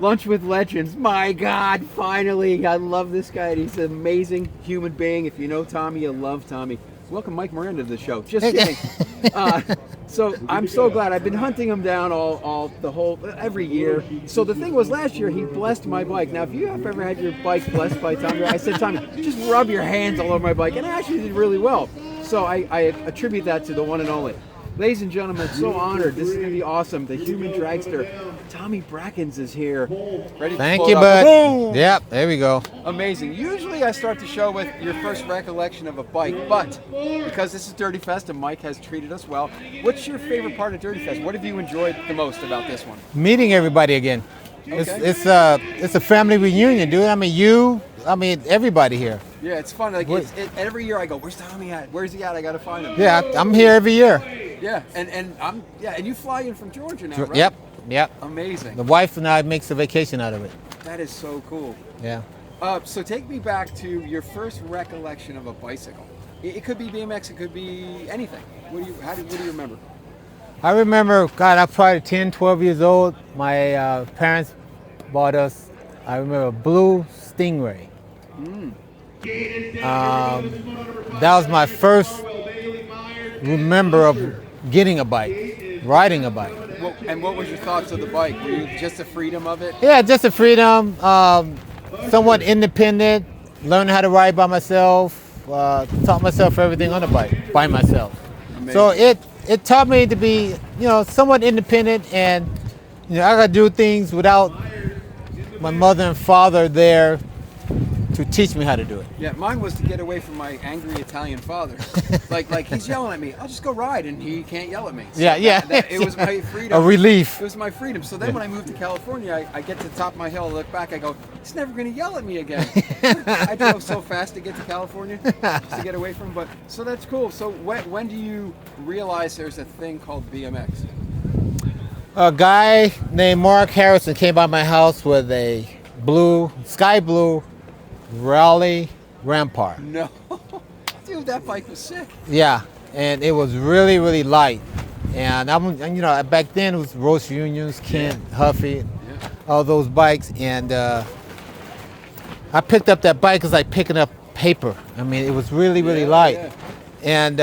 Lunch with Legends. My God, finally. I love this guy. He's an amazing human being. If you know Tommy, you love Tommy. Welcome Mike Miranda to the show. Just kidding. So I'm so glad. I've been hunting him down every year. So the thing was, last year he blessed my bike. Now, if you have ever had your bike blessed by Tommy, I said, Tommy, just rub your hands all over my bike. And I actually did really well. So I attribute that to the one and only. Ladies and gentlemen, so honored. This is going to be awesome. The human dragster, Tommy Brackens, is here. Ready to Thank float you, up. bud. Boom! Yep, there we go. Amazing. Usually I start the show with your first recollection of a bike, but because this is Dirty Fest and Mike has treated us well, what's your favorite part of Dirty Fest? What have you enjoyed the most about this one? Meeting everybody again. Okay. It's a family reunion, dude. I mean everybody here. Yeah, it's fun. Like every year I go, where's Tommy at? Where's he at? I gotta find him. Yeah, I'm here every year. Yeah, and you fly in from Georgia now, right? Yep. Amazing. The wife and I makes a vacation out of it. That is so cool. Yeah. So take me back to your first recollection of a bicycle. It could be BMX, it could be anything. What do you remember? I remember, God, I was probably 10, 12 years old. My parents bought us, I remember, a blue Stingray. That was my first remember of getting a bike, riding a bike. And what was your thoughts of the bike? Were you just the freedom of it? Yeah, just the freedom, somewhat independent, learning how to ride by myself, taught myself everything on the bike by myself. Amazing. So it taught me to be, somewhat independent, and I got to do things without my mother and father there to teach me how to do it. Yeah, mine was to get away from my angry Italian father. like he's yelling at me, I'll just go ride, and he can't yell at me. So it was my freedom. A relief. It was my freedom. So then when I moved to California, I get to the top of my hill, I look back, I go, he's never going to yell at me again. I drove so fast to get to California just to get away from him. But so that's cool. So when do you realize there's a thing called BMX? A guy named Mark Harrison came by my house with a sky blue Raleigh Rampart. No. Dude, that bike was sick. Yeah, and it was really, really light. And back then it was Roast Unions, Kent, Huffy, all those bikes. And I picked up that bike because I picking up paper. I mean, it was really, really light. Yeah. And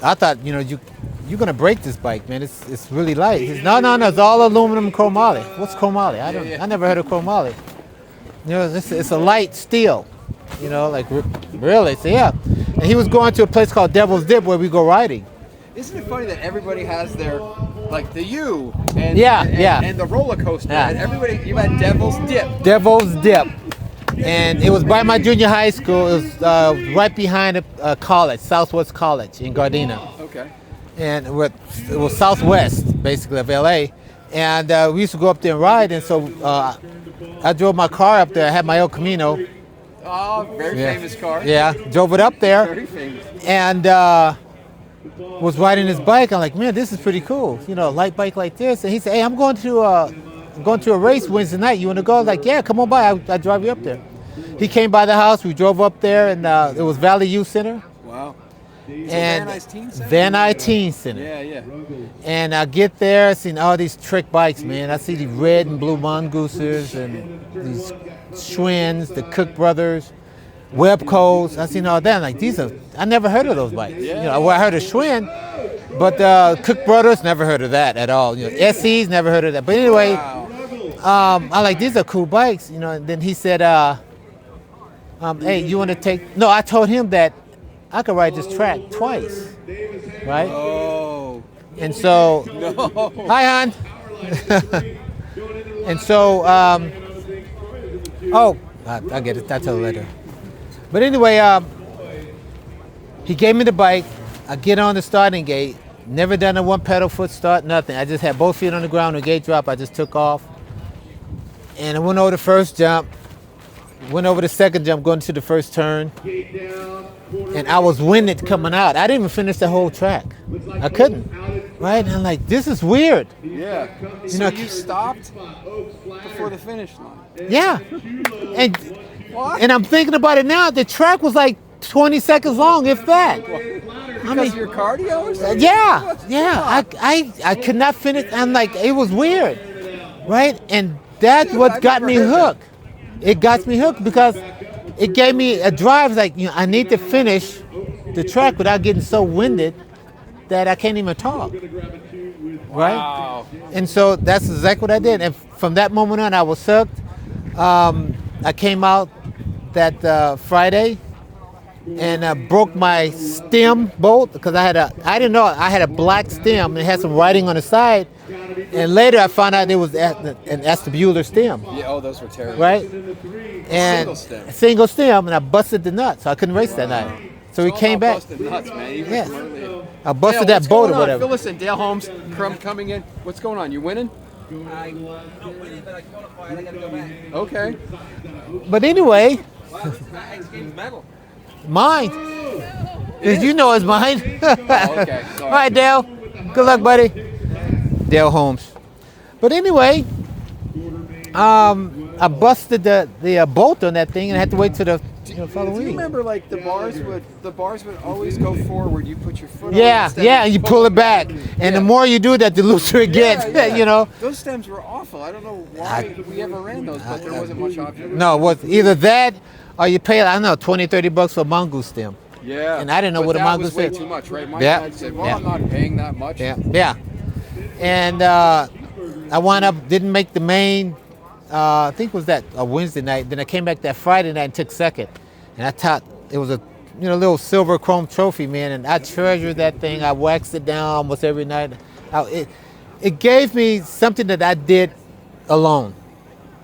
I thought, you're gonna break this bike, man. It's really light. He said, no, it's all aluminum chromoly. What's chromoly? I never heard of chromoly. It's a light steel, like really. So yeah, and he was going to a place called Devil's Dip where we go riding. Isn't it funny that everybody has their, like the U and the roller coaster, and everybody, you had Devil's Dip. Devil's Dip, and it was by my junior high school. It was right behind a college, Southwest College in Gardena. Okay. And it was southwest, basically, of LA, and we used to go up there and ride. And so I drove my car up there. I had my El Camino. Oh, very famous car. Yeah, drove it up there. Very famous. And was riding his bike. I'm like, man, this is pretty cool. A light bike like this. And he said, hey, I'm going to a race Wednesday night. You want to go? I was like, yeah, come on by. I'll drive you up there. He came by the house. We drove up there, and it was Valley Youth Center. Wow. And Van Nuys Teen Center. Yeah. And I get there, seen all these trick bikes, man. I see the red and blue mongooses and these Schwinn's, the Cook Brothers, Webcos. I seen all that. I'm like, I never heard of those bikes. I heard of Schwinn, but Cook Brothers, never heard of that at all. SEs, never heard of that. But anyway, I like, these are cool bikes. And then he said, hey, you want to take? No, I told him that I could ride this track twice, right? Oh. And so, hi, hon. And so, I'll get it. I'll tell her later. But anyway, he gave me the bike. I get on the starting gate. Never done a one pedal foot start, nothing. I just had both feet on the ground. The gate drop, I just took off. And I went over the first jump. Went over the second jump, going to the first turn. And I was winded coming out. I didn't even finish the whole track. I couldn't. Right? And I'm like, this is weird. Yeah. So you stopped before the finish line. Yeah. And I'm thinking about it now. The track was like 20 seconds long, if that. Because of your cardio or something? Yeah. I could not finish. I'm like, it was weird. Right? And That's Dude, what I've got never me heard that. hooked. It got me hooked because it gave me a drive. Like, I need to finish the track without getting so winded that I can't even talk. Right? Wow. And so that's exactly what I did. And from that moment on, I was hooked. I came out that Friday and broke my stem bolt because I didn't know I had a black stem and it had some writing on the side. And later I found out it was an vestibular stem, Yeah. Oh, those were terrible. right? And Single stem. single stem, and I busted the nut, so I couldn't race that night. So we It's all came about back. busting nuts, man. Even Yeah. from early. I busted Dale, that boat what's or going on? whatever. Fill us in. Dale Holmes, Crumb coming in. What's going on? You winning? I'm winning, but I qualified. I gotta go back. Okay. But anyway, Wow, this is my X Games medal. mine. Did you know it's mine? Oh, okay. Sorry. All right, Dale. Good luck, buddy. Dale Holmes. But anyway, I busted the bolt on that thing and I had to wait till the following Do you week. remember like the bars would always go forward? You put your foot on Yeah, instead yeah, of and you pull it back. And the more you do that, the looser it gets, you know. Those stems were awful. I don't know why we ever ran those, but there wasn't much option. No, it was either that or you pay, I don't know, 20, 30 bucks for a mongoose stem. Yeah. And I didn't know but what a that mongoose was way is. too much, right? My Yeah. dad said, "Well, Yeah. I'm not paying that much." Yeah, yeah. And I wound up, didn't make the main, I think it was that a Wednesday night. Then I came back that Friday night and took second. And I thought it was a little silver chrome trophy, man. And I treasured that thing. I waxed it down almost every night. It gave me something that I did alone,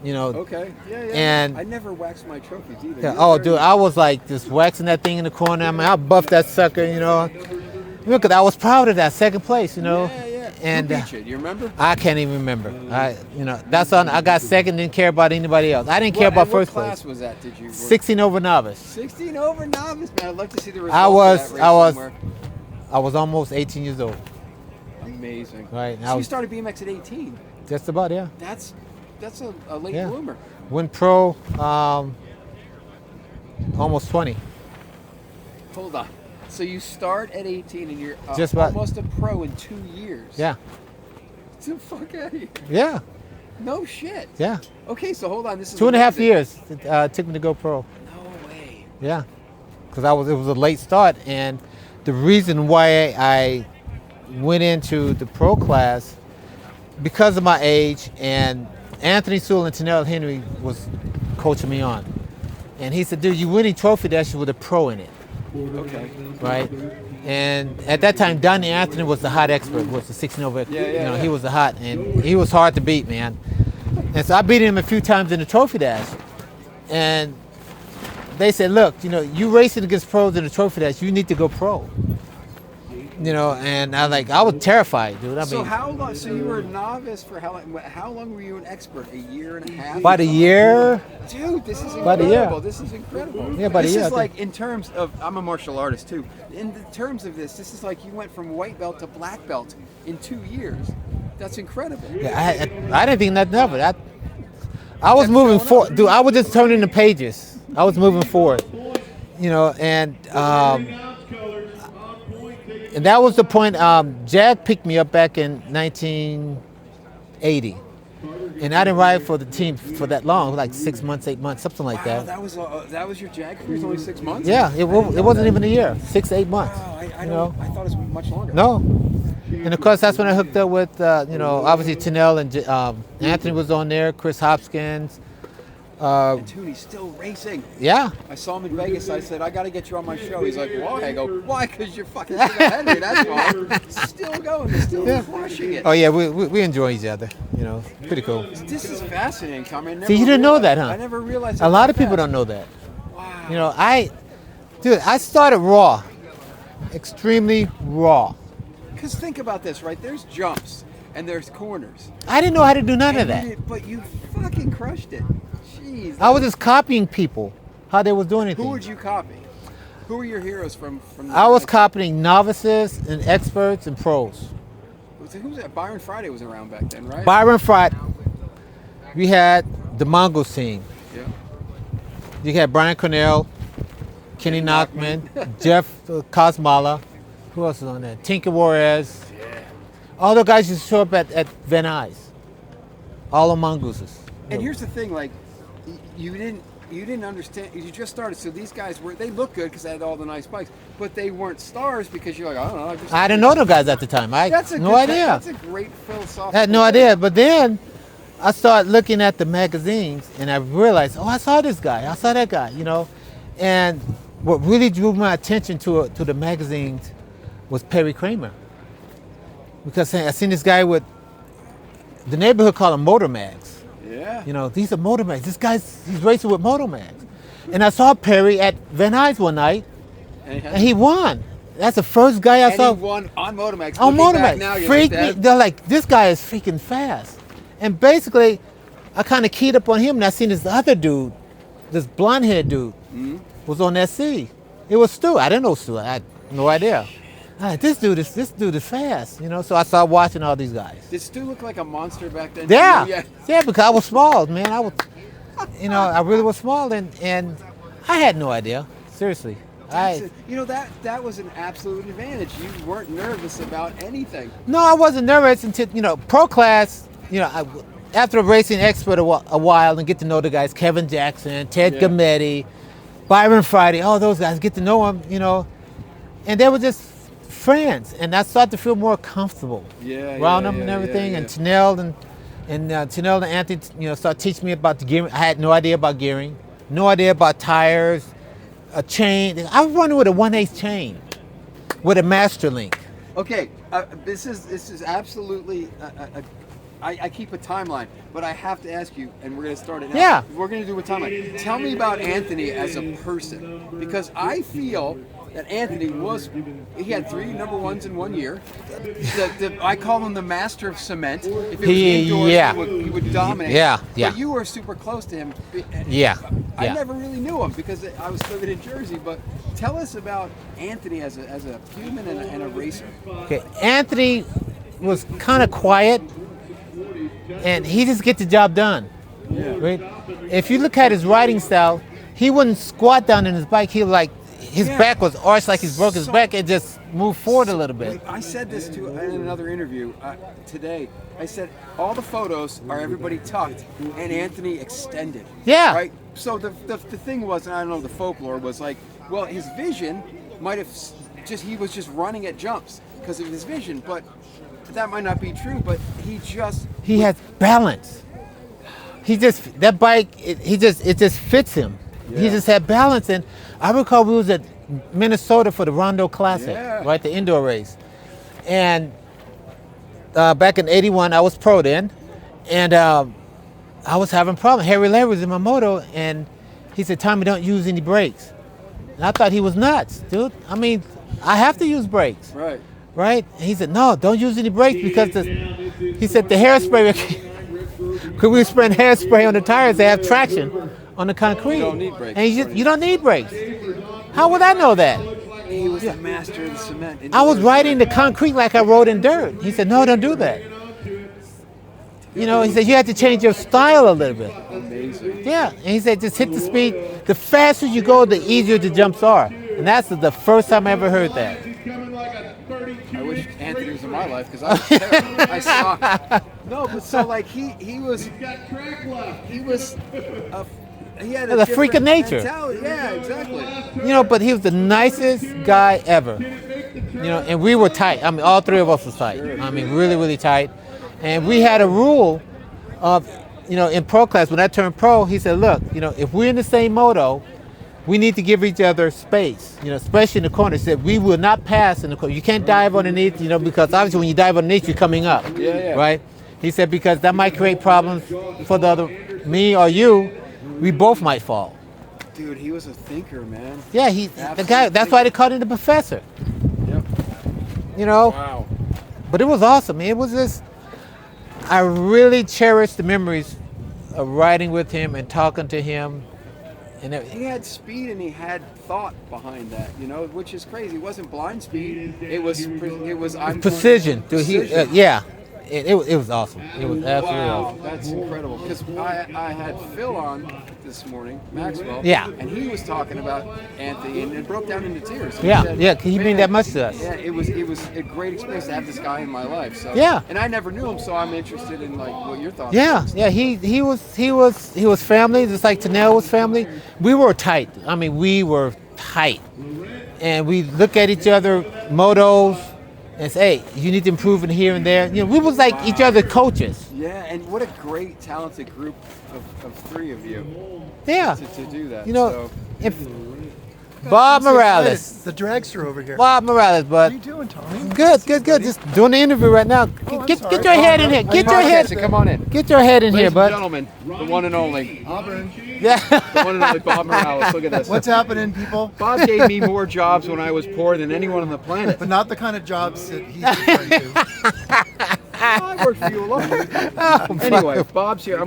you know. Okay. Yeah, yeah. And- I never waxed my trophies either. Yeah, You're oh, very- dude, I was like just waxing that thing in the corner. I mean, I buffed that sucker, you know. Because I was proud of that second place, you know. Yeah, yeah. And Who beat you? Do you remember? I can't even remember. That's on. I got second. Didn't care about anybody else. I didn't care about first What class place. was that? Did you? 16 over novice. 16 over novice, man. I'd love to see the results. I was. Of that race I was. somewhere. I was almost 18 years old. Amazing. Right. I So you was started BMX at 18. just about, yeah. That's a late Yeah. bloomer. Went pro. Almost 20. Hold on. So you start at 18 and you're Just about. almost a pro in 2 years. Yeah. Get the fuck out of here. Yeah. No shit. Yeah. Okay, so hold on. This is 2.5 amazing. years it took me to go pro. No way. Yeah, because it was a late start, and the reason why I went into the pro class because of my age, and Anthony Sewell and Tanell Henry was coaching me on, and he said, "Dude, you winning trophy dashes with a pro in it, Okay. right?" And at that time, Donnie Anthony was the hot expert, was the 16 over. Yeah. He was the hot, and he was hard to beat, man. And so I beat him a few times in the trophy dash, and they said, "Look, you racing against pros in the trophy dash, you need to go pro." And I was terrified, dude. So how long? So you were a novice for how long? How long were you an expert? A year and a half? about a year. Dude, this is About a incredible. year. This is incredible. Yeah, about a this year, I is think. like in terms of I'm a martial artist too. In the terms of this is like you went from white belt to black belt in 2 years. That's incredible. Yeah, I didn't think nothing of it. I was Kept moving showing forward, up. dude. I was just turning the pages. I was moving forward, and that was the point. Jag picked me up back in 1980, and I didn't ride for the team for that long, like 6 months, 8 months, something like Wow, that. that was your Jag career. Only 6 months. Yeah, it wasn't even a year, 6 to 8 months. Wow, I you know? thought it was much longer. No. And of course, that's when I hooked up with, obviously Tanell and Anthony was on there, Chris Hopkins. And Toonie's still racing. Yeah. I saw him in Vegas. I said, I got to get you on my show. He's like, why? I go, why? Because you're fucking Henry. That's why. Still going. Still crushing it. Oh yeah, we enjoy each other. Pretty cool. This is fascinating, Tommy. I never See, you didn't know realized- that, huh? I never realized. A lot of people don't know that. Wow. I started raw, extremely raw. Because think about this, right? There's jumps and there's corners. I didn't know how to do none of And that. but you fucking crushed it. Jeez. I was just copying people, how they was doing anything. Who would you copy? Who were your heroes from the I was copying novices and experts and pros. Who's that? Byron Friday was around back then, right? Byron Friday. We had the Mongoose team. Yeah. You had Brian Cornell, Kenny Knockman, Jeff Kosmala. Who else was on there? Tinker Juarez. Yeah. All the guys used to show up at Van Nuys. All the mongooses. And here's the thing, like, you didn't understand. You just started, so these guys they look good because they had all the nice bikes, but they weren't stars because you're like, I don't know. I didn't know the guys at the time. I had no idea. That's a great philosophical. I had no idea. But then I started looking at the magazines, and I realized, I saw this guy, I saw that guy, And what really drew my attention to the magazines was Perry Kramer, because I seen this guy with the neighborhood called him Motor Mags. Yeah. These are Motor Mags. He's racing with Motor Mags. And I saw Perry at Van Nuys one night, and he won. That's the first guy I saw. And he won on Motomax. On Motomax. Now, They're like, this guy is freaking fast. And basically, I kind of keyed up on him, and I seen this other dude, this blonde-haired dude, was on that C. It was Stu. I didn't know Stu. I had no idea. This dude is fast, So I started watching all these guys. Did Stu look like a monster back then? Yeah, because I was small, man. I really was small, and I had no idea. Seriously, that was an absolute advantage. You weren't nervous about anything. No, I wasn't nervous until pro class. After racing expert a while and get to know the guys, Kevin Jackson, Ted Gametti, Byron Friday, all those guys, get to know them, and they were just friends, and I started to feel more comfortable around them and everything. And Tinell and Anthony, started teaching me about the gearing. I had no idea about gearing, no idea about tires, a chain. I was running with a 1/8 chain with a master link. Okay, this is absolutely. I keep a timeline, but I have to ask you, and we're going to start it now. Yeah. We're going to do a timeline. Tell me about Anthony as a person, because I feel that Anthony he had 3 number ones in 1 year. I call him the master of cement. If it was indoors, he would dominate. Yeah. But you were super close to him. I never really knew him because I was living in Jersey. But tell us about Anthony as a human and a racer. Okay, Anthony was kind of quiet, and he just get the job done. Yeah. Right? If you look at his riding style, he wouldn't squat down in his bike. His back was arched like he's broke his back. It just moved forward a little bit. I said this in another interview today. I said all the photos are everybody tucked and Anthony extended. Yeah. Right. So the thing was, and I don't know, the folklore was like, well, his vision might have he was just running at jumps because of his vision, but that might not be true. But he has balance. That bike, it just fits him. Yeah. He just had balance. And I recall we was at Minnesota for the Rondo Classic, right, the indoor race. And back in '81, I was pro then, and I was having problems. Harry Larry was in my moto, and he said, "Tommy, don't use any brakes." And I thought he was nuts, dude. I mean, I have to use brakes. Right. Right? And he said, "No, don't use any brakes because he said the hairspray, because we were spraying hairspray on the tires, they have traction on the concrete. You don't need brakes. And you don't need brakes." How would I know that? He was the master of the cement. I was riding the concrete like I rode in dirt. He said, "No, don't do that." He said, "You have to change your style a little bit." Amazing. Yeah, and he said, "Just hit the speed. The faster you go, the easier the jumps are." And that's the first time I ever heard that. I wish Anthony was in my life because I was terrible. I saw. No, but so like he was. He had a freak of nature. Mentality. Yeah, exactly. But he was the nicest guy ever. And we were tight. I mean, all three of us was tight. I mean, really, really tight. And we had a rule of, in pro class, when I turned pro, he said, "Look, if we're in the same moto, we need to give each other space, especially in the corner." He said, "We will not pass in the corner. You can't dive underneath, because obviously when you dive underneath, you're coming up." Yeah. Right? He said, because that might create problems for me or you. We both might fall. Dude, he was a thinker, man. Yeah, the guy. That's why they called him the professor. Yep. Wow. But it was awesome. It was just. I really cherish the memories of riding with him and talking to him. And he had speed and he had thought behind that, which is crazy. It wasn't blind speed. It was precision. Precision. it was awesome. It was absolutely Wow, awesome. that's incredible. Because I had Phil on this morning, Maxwell. Yeah. And he was talking about Anthony, and it broke down into tears. He Yeah, said, yeah, he mean "Man, that much to us." Yeah, it was a great experience to have this guy in my life. So Yeah. And I never knew him, so I'm interested in like what your thoughts. Yeah, are. yeah, he was family, just like Tanel was family. We were tight. I mean, we were tight, and we look at each other, motos, and say, "Hey, you need to improve in here and there." You know, we was like each other coaches. Yeah, and what a great, talented group of three of you Yeah, to do that. you know, so. if Bob Morales, The dragster over here. Bob Morales, What but are you doing, Tommy? good. Just doing the interview right now. I'm Get sorry. your head in here. Get your head. Podcasting, come on in. Get your head in Ladies here, and bud. gentlemen, the one and only. Auburn. Yeah. The one and only Bob Morales. Look at this. What's happening, people? Bob gave me more jobs when I was poor than anyone on the planet. But not the kind of jobs that he's referring to. I worked for you a long time. Anyway, Bob's here. I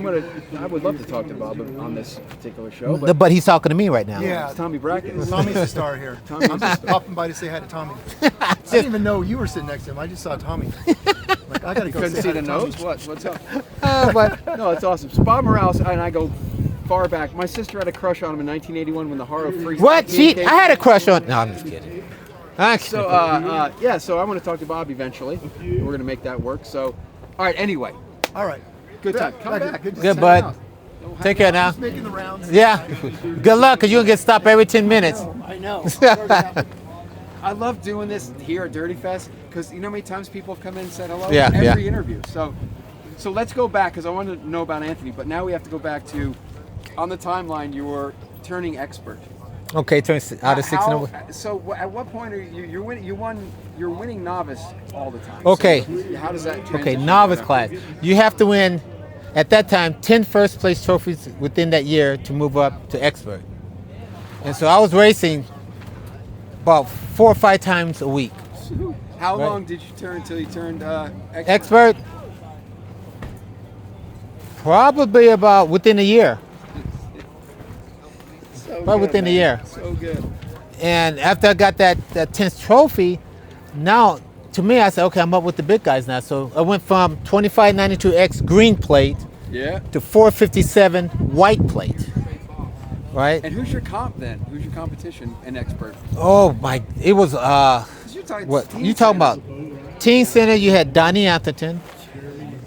would love to talk to Bob on this particular show, But he's talking to me right now. Yeah. it's Tommy Brackens. Tommy's the star here. Tommy's I'm the just star. popping by to say hi to Tommy. I didn't even know you were sitting next to him. I just saw Tommy. Like, I gotta go Couldn't say see hi the to Tommy. nose? What's up? But No, it's awesome. So Bob Morales and I go far back. My sister had a crush on him in 1981 when the horror freeze. what? I had a crush on. No, I'm just kidding. So so I'm going to talk to Bob eventually. We're going to make that work. So, all right. Anyway, All right. good time. Come back. Good to Good, see bud. you. Don't Take hang care out. now. Just making the rounds. Yeah. Good luck, cause you're gonna get stopped every 10 minutes. I know. I love doing this here at Dirty Fest because you know how many times people have come in and said hello. Yeah, Every yeah. interview. So let's go back because I want to know about Anthony. But now we have to go back to on the timeline. You were turning expert. Okay, turn out of 6 How- and over. So at what point are you're winning? You're winning novice all the time. Okay. So how does that? Okay, transition novice to that? class. You have to win, at that time, 10 first place trophies within that year to move up to expert. And so I was racing about 4 or 5 times a week. How Right. long did you turn until you turned expert? Expert, probably about within a year. So Right good, within a man. year. So good. And after I got that 10th trophy, now to me I said, okay, I'm up with the big guys now. So I went from 2592X green plate Yeah. to 457 white plate. Right? And who's your comp then? Who's your competition and expert? Oh my! It was 'Cause you're talking what teen you talking centers. about? Teen Center. You had Donnie Atherton,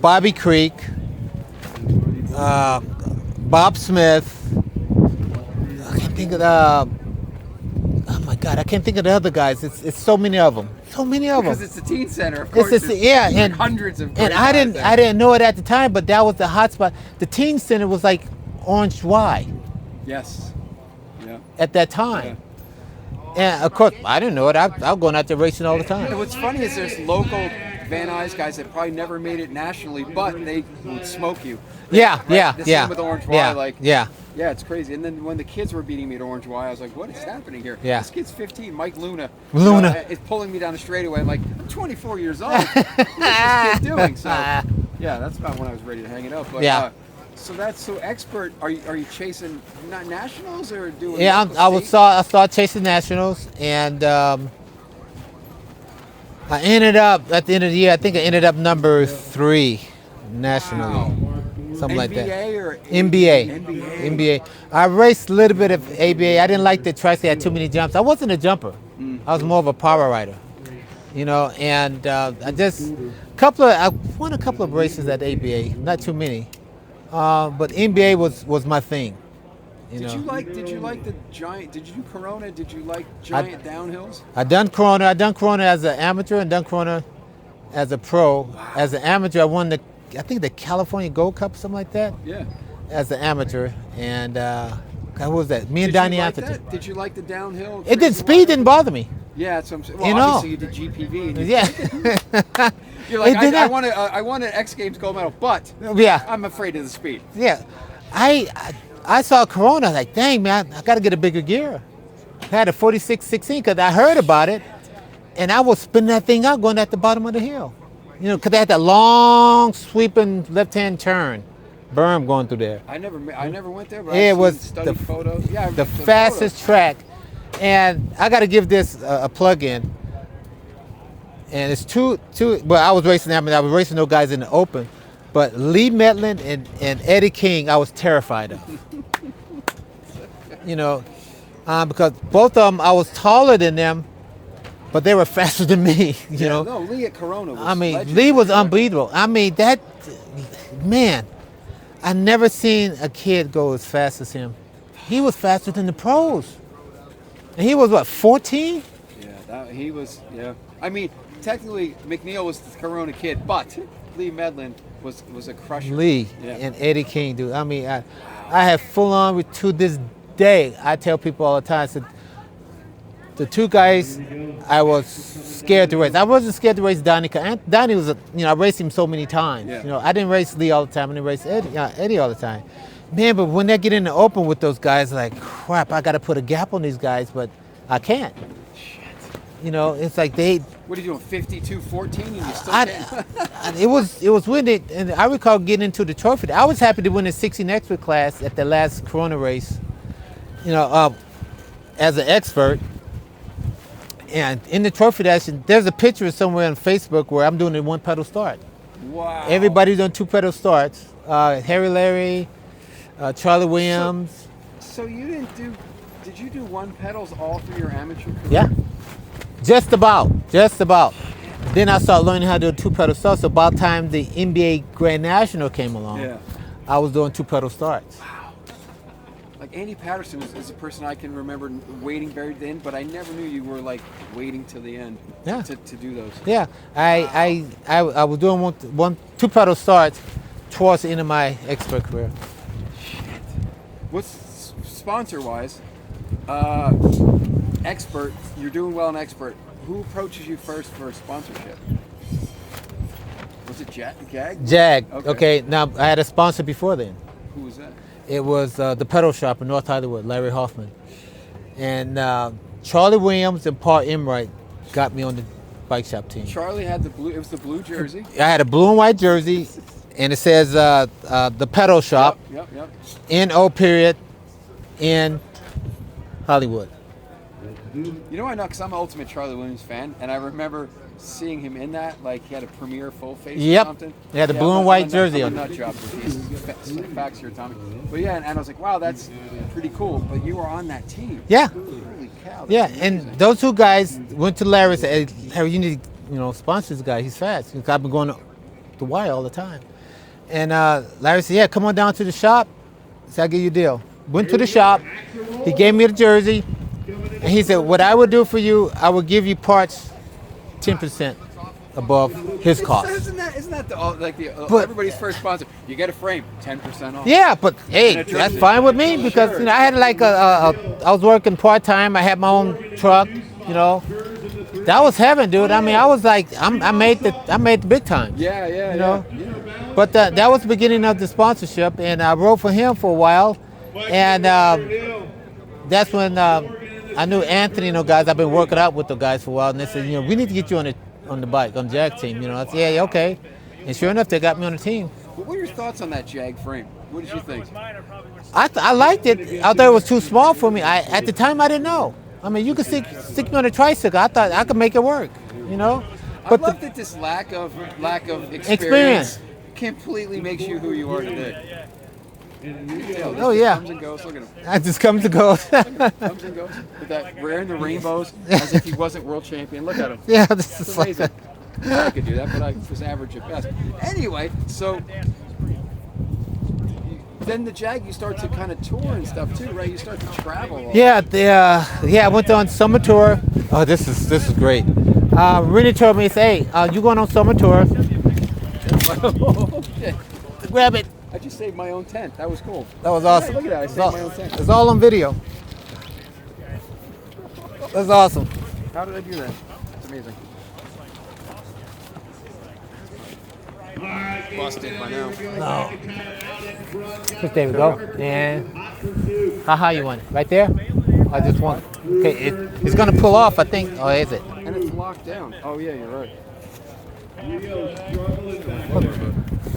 Bobby Creek, Bob Smith. I can't think of the. Oh my God! I can't think of the other guys. It's so many of them. So many of them. Because it's a teen center, of course. It's there's yeah, and hundreds of. and great I guys didn't there. know it at the time, but that was the hot spot. The Teen Center was like Orange Y Yes. Yeah. at that time. And of course, I didn't know it. I was going out there racing all the And time. what's funny is there's local Van Nuys guys that probably never made it nationally, but they would smoke you. Yeah, Right? yeah, The yeah. same with Orange Y, yeah, like yeah. yeah, it's crazy. And then when the kids were beating me at Orange Y, I was like, what is happening here? Yeah. This kid's 15, Mike Luna. Luna. Is pulling me down the straightaway. I'm like, I'm 24 years old. What is this kid doing? So yeah, that's about when I was ready to hang it up. But Yeah. so expert. Are you chasing not nationals or doing? Yeah, local state? I started chasing nationals, and I ended up at the end of the year. I think I ended up number 3 nationally, Wow. something like that. NBA or NBA. NBA. NBA. I raced a little bit of ABA. I didn't like the tracks; they had too many jumps. I wasn't a jumper. I was more of a power rider, you know. And I won a couple of races at ABA, not too many, but NBA was my thing. Did you like the giant? Did you do Corona? Did you like giant downhills? I done Corona as an amateur and done Corona as a pro. As an amateur, I won I think the California Gold Cup, something like that, Yeah. as an amateur. And what was that? Me and Did Donnie you like Atherton. that? Did you like the downhill? It didn't. Speed didn't bother me. Yeah, that's what I'm saying. Well, You know. obviously you did GPV. And Yeah. You're like, It did I not- want an X Games gold medal, but Yeah. I'm afraid of the speed. Yeah. I saw Corona, like, dang, man, I got to get a bigger gear. I had a 46-16 because I heard about it, and I was spinning that thing out going at the bottom of the hill. You know, because they had that long, sweeping left-hand turn, berm going through there. I never went there, but It I've was seen studied photos. Yeah, I've the looked at fastest photos. track. And I got to give this a plug in. And it's two. Well, I was racing them, and I was racing those guys in the open. But Lee Medlin and Eddie King, I was terrified of. You know, because both of them, I was taller than them, but they were faster than me. You know. No, Lee at Corona was I mean, legendary. Lee was unbeatable. I mean, man, I never seen a kid go as fast as him. He was faster than the pros. And he was what, 14? Yeah, he was. Yeah, I mean, technically McNeil was the Corona kid, but Lee Medlin was a crusher. Lee and Eddie King, dude. I mean, I have full on to this day. I tell people all the time, I said, the two guys I was scared to race. I wasn't scared to race Donnie. Donnie was, I raced him so many times. Yeah. You know, I didn't race Lee all the time. I didn't race Eddie all the time. Man, but when they get in the open with those guys, like, crap, I got to put a gap on these guys, but I can't. Shit. You know, it's like they. What are you doing? 52-14, and you still can't. It was winning, and I recall getting into the trophy. I was happy to win the 16 expert class at the last Corona race. You know, as an expert. And in the trophy dash, there's a picture somewhere on Facebook where I'm doing a one pedal start. Wow. Everybody's on two pedal starts. Harry Larry, Charlie Williams. So you didn't do? Did you do one pedals all through your amateur career? Yeah. Just about. Then I started learning how to do two pedal starts. So about the time the NBA Grand National came along, I was doing two pedal starts. Wow. Like Andy Patterson is a person I can remember waiting very thin, but I never knew you were like waiting till the end to do those. Yeah, I was doing two pedal starts towards the end of my expert career. Shit. What's sponsor-wise? Expert, you're doing well in expert. Who approaches you first for a sponsorship? Was it Jag? Jag. Okay. Now I had a sponsor before then. Who was that? It was the pedal shop in North Hollywood, Larry Hoffman. And Charlie Williams and Paul Emright got me on the bike shop team. Charlie had the blue. It was the blue jersey. I had a blue and white jersey, and it says the pedal shop. Yep. N.O. period in Hollywood. You know I know because I'm an ultimate Charlie Williams fan, and I remember seeing him in that, like he had a premiere full face or something. He had the blue and white jersey I'm on. a nut job with these facts here, Tommy. But yeah, and I was like, wow, that's pretty cool. But you were on that team. Yeah. Holy cow. Yeah, and those two guys went to Larry and said, hey, Larry, you need to sponsor this guy. He's fast. Because I've been going to the wire all the time. And Larry said, yeah, come on down to the shop. He said, I'll give you a deal. Went to the shop. He gave me the jersey. And he said, what I would do for you, I would give you parts 10% above his cost. Isn't that But- everybody's first sponsor? You get a frame, 10% off. Yeah, but hey, And a jersey. that's fine with me because Sure. I had like I was working part-time. I had my own truck, That was heaven, dude. I mean, I was like, I made the big time. Yeah. You know? But that was the beginning of the sponsorship, and I rode for him for a while, and that's when I knew Anthony, guys. I've been working out with the guys for a while, and they said, we need to get you on the bike, on the Jag team. I said, yeah, okay. And sure enough, they got me on the team. What were your thoughts on that Jag frame? What did you think? I liked it. I thought it was too small for me. At the time, I didn't know. I mean, you could stick me on a tricycle. I thought I could make it work, But I love that this lack of experience completely makes you who you are today. Oh, yeah. Comes and goes. Look at him. I just come to go. Comes and goes. With that wearing the rainbows as if he wasn't world champion. Look at him. Yeah, this It's is like amazing. I could do that, but I was average at best. Anyway, so then the Jag, you start to kind of tour and stuff too, right? You start to travel. I went on summer tour. Oh, this is great. Rennie told me, hey, you going on summer tour? Oh, shit. Grab it. I just saved my own tent. That was cool. That was awesome. Look at that. I saved my own tent. It's all on video. That's awesome. How did I do that? It's amazing. Busted by now. No. There we go. And how high you want it? Right there? I just want. Okay, it's gonna pull off, I think. Oh, is it? And it's locked down. Oh yeah, you're right.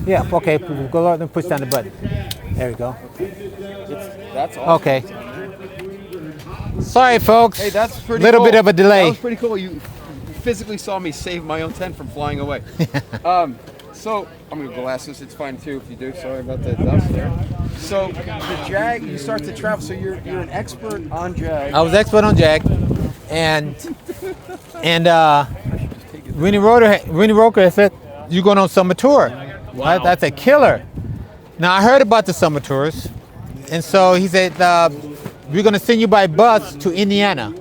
Yeah. Okay. Go out and push down the button. There we go. That's awesome. Okay. Sorry, folks. Hey, that's pretty Little cool. bit of a delay. That was pretty cool. You physically saw me save my own tent from flying away. So I'm gonna go ask this. It's fine too if you do. Sorry about the dust there. So the Jag, you start to travel. So you're an expert on Jag. I was expert on Jag, and Rennie Roker said, "You going on summer tour?" Wow. That's a killer. Now I heard about the summer tours, and so he said, "We're going to send you by bus to Indiana,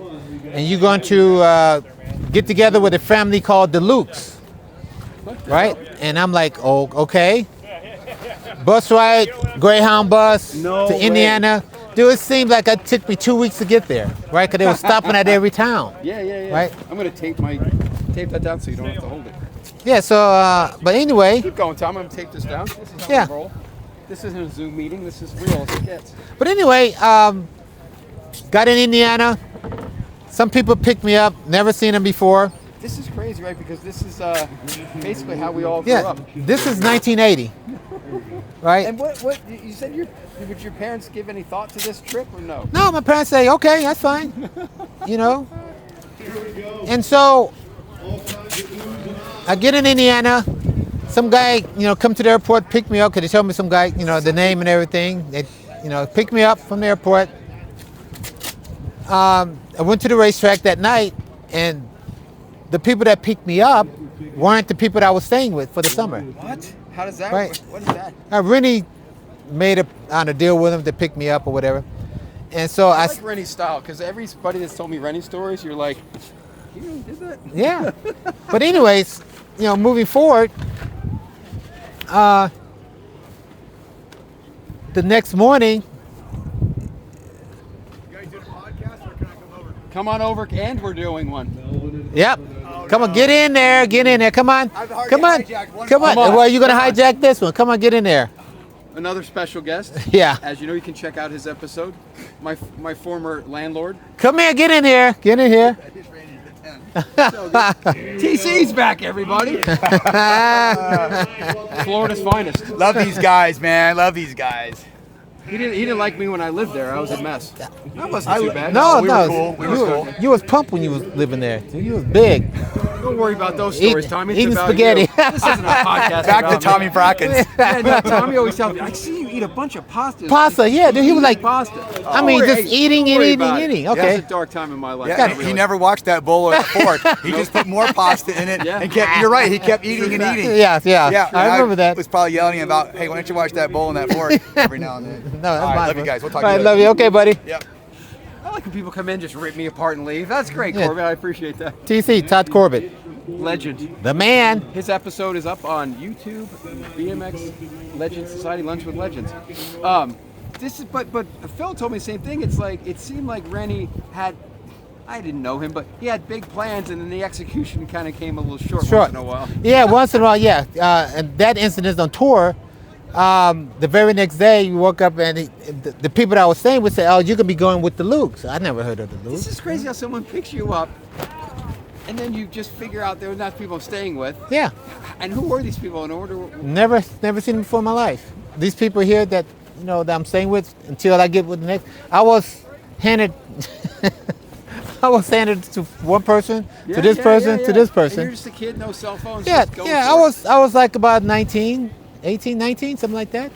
and you're going to get together with a family called the Lukes, right?" And I'm like, "Oh, okay." Bus ride, Greyhound bus No to way. Indiana. Dude, it seemed like it took me 2 weeks to get there, right? Because they were stopping at every town. Yeah. Right. I'm gonna tape that down so you don't have to hold it. Yeah, so, but anyway, Keep going, Tom. I'm gonna tape this down. This is how Yeah. we roll. This isn't a Zoom meeting. This is real as it gets. but anyway, got in Indiana. Some people picked me up, never seen them before. This is crazy, right? Because this is basically how we all grew Yeah, up. this is 1980, right? And what you said? Would your parents give any thought to this trip or no? No, my parents say, okay, that's fine, you know. And so I get in Indiana. Some guy, come to the airport, pick me up, because they told me some guy, the name and everything. They, picked me up from the airport. I went to the racetrack that night, and the people that picked me up weren't the people that I was staying with for the summer. What? How does that Right. work? What is that? I really made a deal with them to pick me up or whatever. And so I like Rennie's style, because everybody that's told me Rennie stories, you're like, you really did that? yeah. But anyways, moving forward, the next morning, You guys doing a podcast or can I come over? Come on over, and we're doing one. yep. Come on, get in there, come on. I've already Come on, hijacked one. come on. Come on. Well, you're gonna hijack this one. Come on, get in there. Another special guest. Yeah. As you know, you can check out his episode. My former landlord. Come here, get in here, get in here. TC's back, everybody. Florida's finest. Love these guys, man. Love these guys. He didn't like me when I lived there. I was a mess. That wasn't too bad. No, we no, were cool. We were cool. you was pumped when you was living there. You was big. Don't worry about those stories, Tommy. It's eating about spaghetti. you. This isn't a podcast. Back to about Tommy me. Brackens. Yeah, no, Tommy always tells me, I see you eat a bunch of pasta. Pasta, yeah, dude, he was like- pasta. I mean, Don't just worry. eating Don't and worry eating about and it. eating. Yeah, Okay. it's a dark time in my life. Yeah, not he really. never watched that bowl or fork. He just put more pasta in it Yeah. and kept. You're right. He kept eating and eating. Yeah. Yeah, I remember that. Was probably yelling about, "Hey, why don't you watch that bowl and that fork every now and then?" No, that's All right, fine, love you bro. guys. We'll talk All right, to you love later. you. Okay, buddy. Yep. I like when people come in, just rip me apart and leave. That's great, Yeah. Corbett. I appreciate that. TC, Todd Corbett, Legend. the man. His episode is up on YouTube, BMX Legend Society Lunch with Legends. This is, but Phil told me the same thing. It's like it seemed like Rennie had, I didn't know him, but he had big plans, and then the execution kind of came a little short once in a while. Yeah, once in a while, yeah. And that incident on tour, the very next day, you woke up and the people that I was staying with said, "Oh, you could be going with the Lukes." I never heard of the This Lukes. is crazy how someone picks you up, and then you just figure out they're not people I'm staying with. Yeah, And who were these people in order? never seen them before in my life. These people here that that I'm staying with until I get with the next. I was handed. I was handed to one person, to this person, to this And person. you're just a kid, no cell phones. Yeah, just go yeah. for it. I was like about 19, 18, 19, something like that.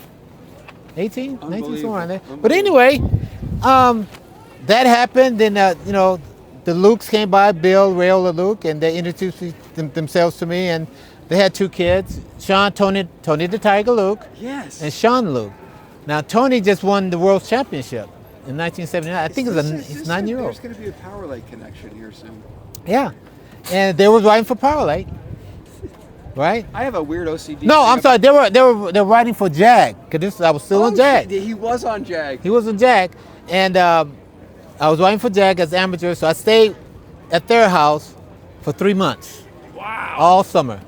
18, 19, somewhere around there. But anyway, that happened. Then the Lukes came by, Bill, Rayola Luke, and they introduced themselves to me, and they had two kids, Sean, Tony the Tiger Luke, Yes. and Sean Luke. Now Tony just won the World Championship in 1979. I think it's 9-year-old. There's going to be a Power Light connection here soon. Yeah, and they were riding for Power Light, right? I have a weird OCD. No, thing I'm sorry. They were riding for Jag, because I was still on Jag. He was on Jag. He was on Jag, and I was riding for Jag as amateur, so I stayed at their house for 3 months. Wow. All summer,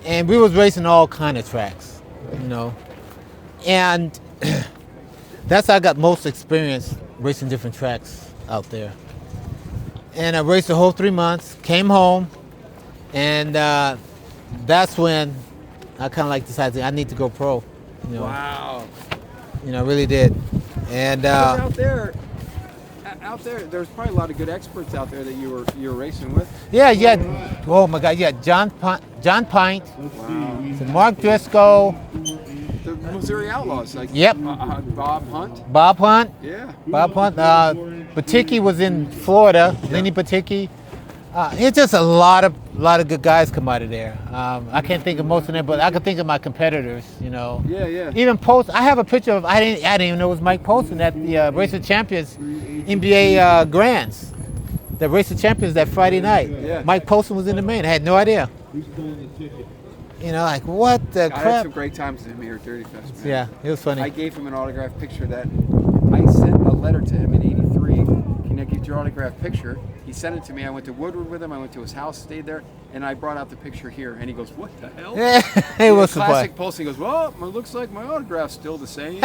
and we was racing all kind of tracks, and that's how I got most experience racing different tracks out there. And I raced the whole 3 months, came home, and that's when I kind of like decided I need to go pro. Wow. I really did. And Out out there? There's probably a lot of good experts out there that you were racing with. Yeah, yeah. Oh my God, yeah. John Pint, Wow. Mark Driscoll, The Missouri Outlaws, like Yep. Bob Hunt. Bob Hunt. Yeah. Bob Hunt. Baticki was in Florida. Lenny Baticki. It's just a lot of good guys come out of there. I can't think of most of them, but I can think of my competitors. You know. Yeah, yeah. Even Post. I have a picture of. I didn't even know it was Mike Poston at the Race of Champions NBA Grands. The Race of Champions that Friday night. Yeah. Mike Poston was in the main. I had no idea. You know, like what the I had crap. some great times with him here at Dirty Fest, man. Yeah, it was funny. I gave him an autographed picture that I sent a letter to him in '83. Can I get your autographed picture? He sent it to me. I went to Woodward with him. I went to his house, stayed there, and I brought out the picture here. And he goes, "What the hell?" Yeah, it was classic Pulse. He goes, "Well, it looks like my autograph's still the same."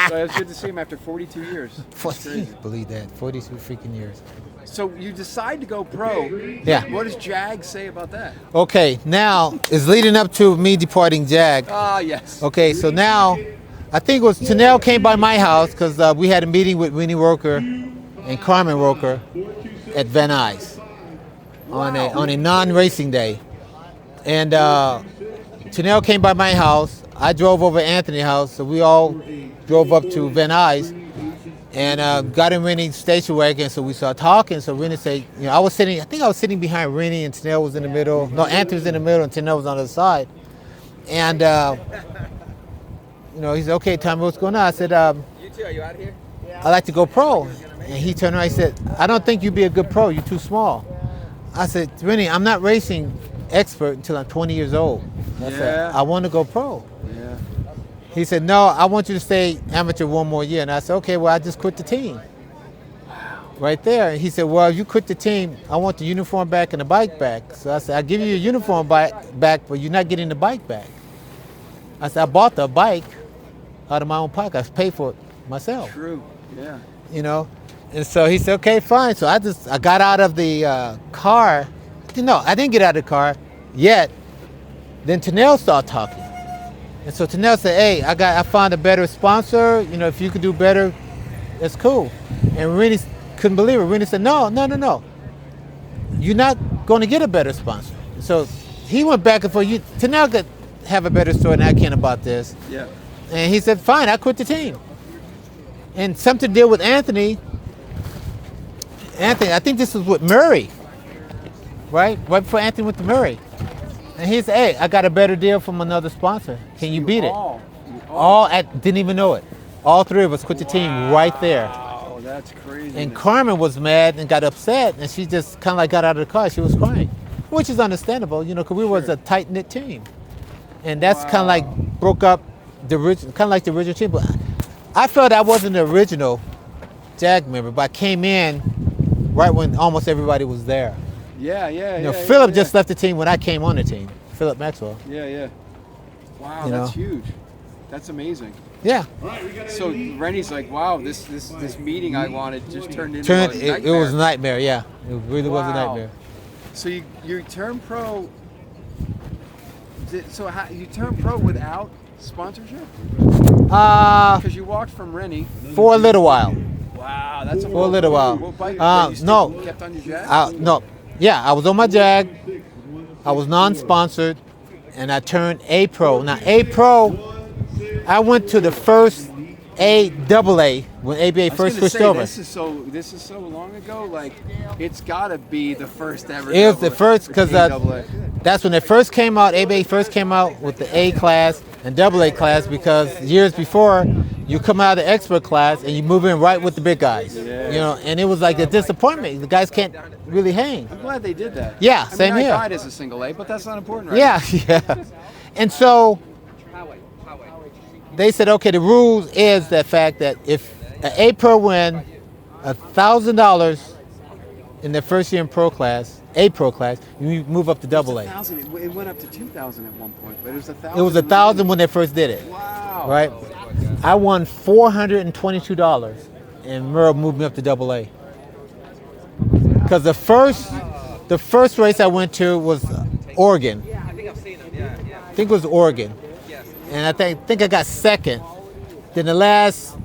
So it was good to see him after 42 years. It's crazy. Believe that, 42 freaking years. So you decide to go pro. Yeah. What does Jag say about that? Okay, now it's leading up to me departing Jag. Ah, yes. Okay, so now I think it was Tanel came by my house because we had a meeting with Winnie Roker and Carmen Roker at Van Nuys on a non-racing day, and Tanel came by my house. I drove over to Anthony's house, so we all drove up to Van Nuys and got in Rennie's station wagon. So we started talking. So Rennie said, you know, I think I was sitting behind Rennie and Tanel was in the middle. No, Anthony was in the middle and Tanel was on the other side. And you know, he said, "Okay, Tommy, what's going on?" I said, You two, are you out of here? "I'd like to go pro." And he turned around and said, "I don't think you'd be a good pro. You're too small." I said, "Rennie, I'm not racing expert until I'm 20 years old." I said, "I want to go pro." Yeah. He said, "No, I want you to stay amateur one more year." And I said, "Okay, well, I just quit the team." Right there. And he said, "Well, you quit the team. I want the uniform back and the bike back." So I said, "I'll give you your uniform back, but you're not getting the bike back." I said, "I bought the bike out of my own pocket. I paid for it myself." True. Yeah. You know? And so he said, "Okay, fine." So I got out of the car. No, I didn't get out of the car yet. Then Tanel started talking. And so Tanel said, "Hey, I found a better sponsor. You know, if you could do better, that's cool." And Rennie couldn't believe it. Rennie said, No. You're not going to get a better sponsor." So he went back and forth. Tanel could have a better story than I can about this. Yeah. And he said, "Fine, I quit the team." And something to deal with Anthony, I think this was with Murray, right? Right before Anthony went to Murray. And he said, "Hey, I got a better deal from another sponsor. Can you beat it?" Didn't even know it. All three of us quit the team right there. Oh, that's crazy. And Carmen was mad and got upset, and she just kind of like got out of the car. She was crying, which is understandable, you know, because we was a tight-knit team. And that's kind of like broke up the original, kind of like the original team. But I felt I wasn't the original Jag member, but I came in right when almost everybody was there. Yeah. You know, Philip just left the team when I came on the team. Philip Maxwell. Yeah. Wow, You that's know? huge. That's amazing. Yeah. So Rennie's like, "Wow, this meeting I wanted just turned into a nightmare." It was a nightmare. Yeah, it really was a Wow. nightmare. So you turned pro. So how, you turned pro without sponsorship? Because you walked from Rennie. For a little while. Wow, that's a For a little while. What bike? You No. kept on your Jag? No. Yeah, I was on my Jag. I was non-sponsored, and I turned A Pro. Now A Pro, I went to the first AA when ABA I was first gonna switched say, over. This is so long ago. Like, it's got to be the first ever. It was the first because AA. that's when it first came out. ABA first came out with the A class and AA class because years before you come out of the expert class and you move in right with the big guys. Yeah. You know, and it was like a disappointment. The guys can't really hang. I'm glad they did that. Yeah, I same mean, here. I died as a single A, but that's not important, right? Yeah. And so they said, okay, the rules is the fact that if an A Pro win $1,000 in their first year in pro class, A Pro class, you move up to AA. 1,000. It went up to 2,000 at one point, but it was 1,000. It was 1,000 when they first did it. Wow. Right? I won $422 and Merle moved me up to AA. Because the first race I went to was Oregon. I think I've seen them. Yeah. I think it was Oregon. Yes. And I think I got second. Then the last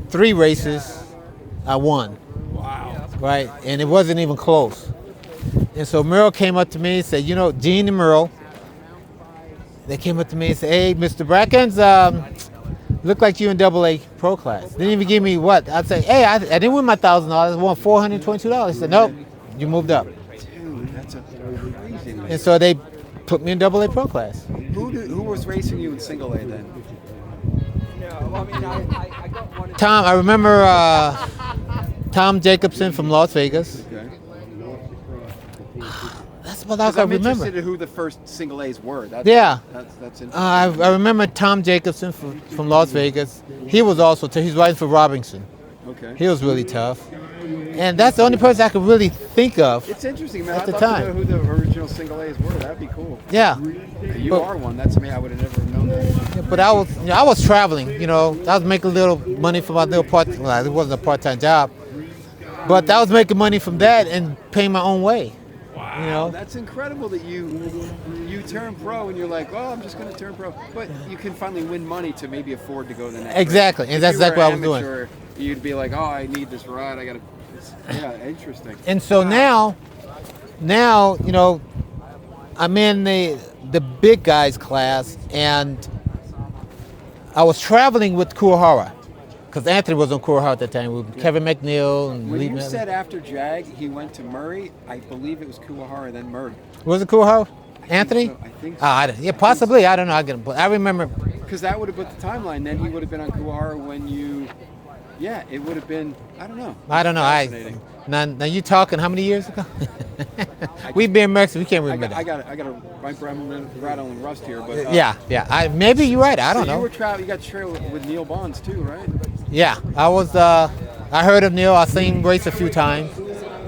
three races, I won. Wow. Right? And it wasn't even close. And so Merle came up to me and said, Gene and Merle, they came up to me and said, hey, Mr. Brackens, look like you in AA pro class. Didn't even give me what? I'd say, hey, I didn't win my $1,000. I won $422. He said, nope, you moved up. Dude, that's a crazy. And so they put me in AA pro class. Who was racing you in single A then? Tom, I remember Tom Jacobson from Las Vegas. Okay. That's what I I'm remember. interested in who the first single A's were. That's interesting. I remember Tom Jacobson from Las Vegas. He was also, he's riding for Robinson. Okay. He was really tough. And that's the only person I could really think of. It's interesting, man. At I'd the love time. to know who the original single A's were. That'd be cool. Yeah. You But- are one. That's me. I would have never known that. But I was traveling, I was making a little money from my little well, it wasn't a part-time job. But I was making money from that and paying my own way. Wow. That's incredible that you turn pro and you're like, well, I'm just going to turn pro. But you can finally win money to maybe afford to go to the next Exactly. race. And that's If you were exactly what I was doing. amateur, you'd be like, oh, I need this ride. I got to. Yeah, interesting. And so now, I'm in the big guys class, and I was traveling with Kuwahara, because Anthony was on Kuwahara at that time with Kevin McNeil and When Lee you Miller. said after Jag, he went to Murray, I believe it was Kuwahara, then Murray. Was it Kuwahara? Anthony? I think so. Yeah, possibly. I don't know. But I remember. Because that would have put the timeline. Then he would have been on Kuwahara when you. Yeah, it would have been. I don't know. Fascinating. Now you talking how many years ago? We've been Mexican. We can't I remember. got to I'm rattling rust here, but Yeah. Maybe you're right. I don't know. You got to trail with Neil Bonds too, right? Yeah, I was. I heard of Neil. I've seen him race a few times,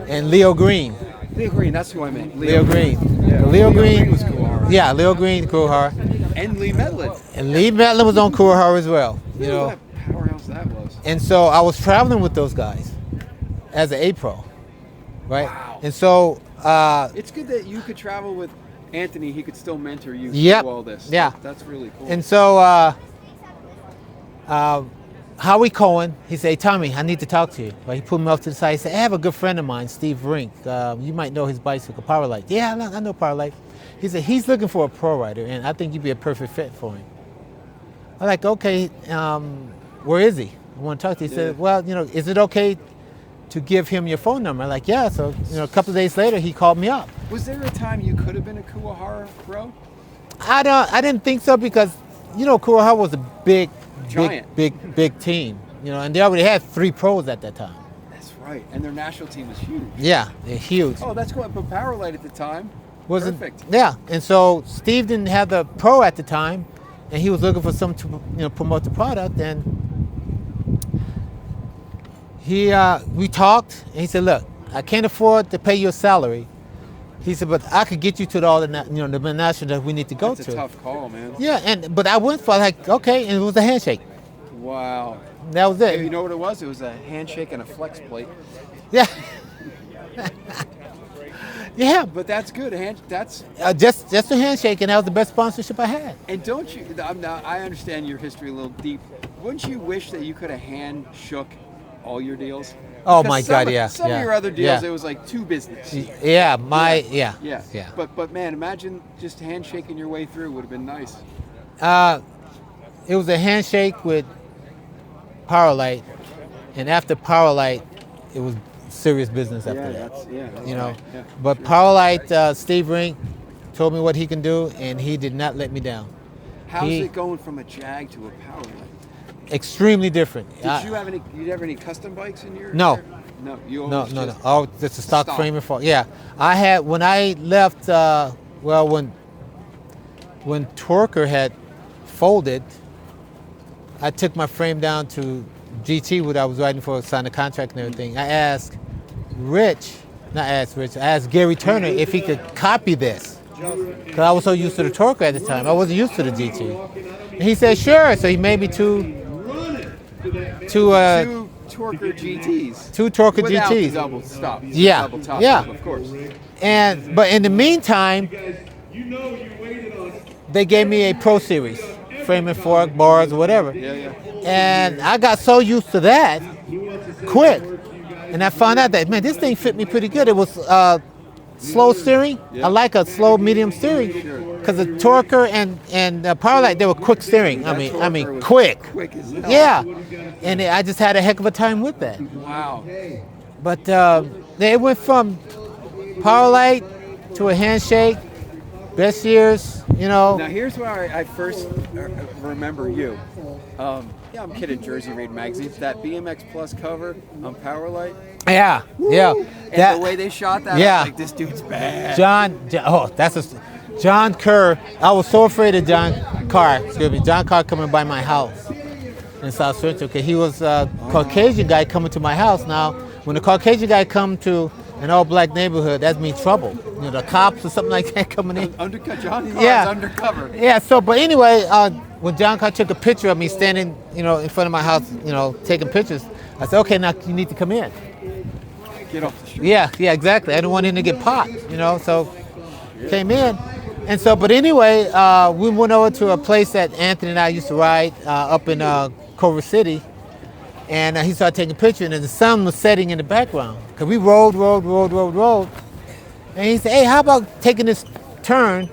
and Leo Green. Leo Green, that's who I meant. Leo Green. Yeah, Leo Green was Kuwahara. Yeah, Leo Green, Kuwahara, And Lee Medlin. and Lee Metlin was on Kuwahara as well. What a powerhouse that was. And so I was traveling with those guys as an A pro, right? Wow. And so. It's good that you could travel with Anthony. He could still mentor you Yep. through all this. Yeah. That's really cool. And so Howie Cohen, he said, hey, Tommy, I need to talk to you. Well, he pulled me off to the side. He said, I have a good friend of mine, Steve Rink. You might know his bicycle, Power Light. Yeah, I know Power Light. He said, he's looking for a pro rider, and I think you'd be a perfect fit for him. I'm like, okay, where is he? I want to talk to you. He said, well, is it okay to give him your phone number? I'm like, yeah. So, a couple of days later, he called me up. Was there a time you could have been a Kuwahara pro? I didn't think so because, Kuwahara was a big team, and they already had 3 pros at that time. That's right. And their national team was huge. Yeah, they're huge. Oh, that's cool. But Power Light at the time, perfect. Yeah, and so Steve didn't have the pro at the time, and he was looking for some to promote the product, and we talked, and he said, look, I can't afford to pay your salary. He said, but I could get you to the national that we need to go That's to. a tough call, man. Yeah, but I went for okay, and it was a handshake. Wow. That was it. You know what it was? It was a handshake and a flex plate. Yeah. Yeah, But that's good. That's just a handshake, and that was the best sponsorship I had. And don't you? I understand your history a little deep. Wouldn't you wish that you could have hand shook all your deals? Oh Because my God, yeah. Some of your other deals, it was like 2 business. Yeah, Yeah. But man, imagine just handshaking your way through would have been nice. It was a handshake with Power Light, and after Power Light, it was serious business after that. That's Right. Yeah, But sure. Power Light, Steve Rink, told me what he can do, and he did not let me down. How's it going from a Jag to a Power Light? Extremely different. Did you have any? Did you have any custom bikes in your? No. No. You No, always no. just, Oh, just a stock stock. frame and fall. Yeah, I had when I left. When Torker had folded, I took my frame down to GT, what I was riding for, signed a contract and everything. I asked I asked Gary Turner if he could copy this, because I was so used to the Torker at the time. I wasn't used to the GT. And he said sure. So he made me two Torker GTs. two Torker Without GTs. the double stop. Yeah, Double top, yeah. Of course. But in the meantime, they gave me a Pro Series, frame and fork, bars, whatever. Yeah. And I got so used to that quick And I found out that, man, this thing fit me pretty good. It was slow steering. I like a slow, medium steering because the Torker and Powerlight, they were quick steering. I mean, quick. Quick as hell. Yeah. And I just had a heck of a time with that. Wow. But they went from Powerlight to a handshake, best years, you know. Now here's where I first remember you. Yeah, I'm kidding. Jersey Raid magazine. That BMX Plus cover on Powerlight. Yeah, yeah. And the way they shot that, yeah. I was like, this dude's bad. John Kerr. I was so afraid of John Carr coming by my house in South Central because he was a Caucasian guy coming to my house. Now, when a Caucasian guy come to an all-black neighborhood, that means trouble. You know, the cops or something like that coming in. Undercover. John Carr's undercover. Yeah. So, but anyway, when John Carr took a picture of me standing, you know, in front of my house, you know, taking pictures, I said, okay, now you need to come in. Get off the street. Yeah, exactly. I didn't want him to get popped, you know, so came in. And so, but anyway, we went over to a place that Anthony and I used to ride up in Culver City. And he started taking pictures, and the sun was setting in the background. Because we rode. And he said, hey, how about taking this turn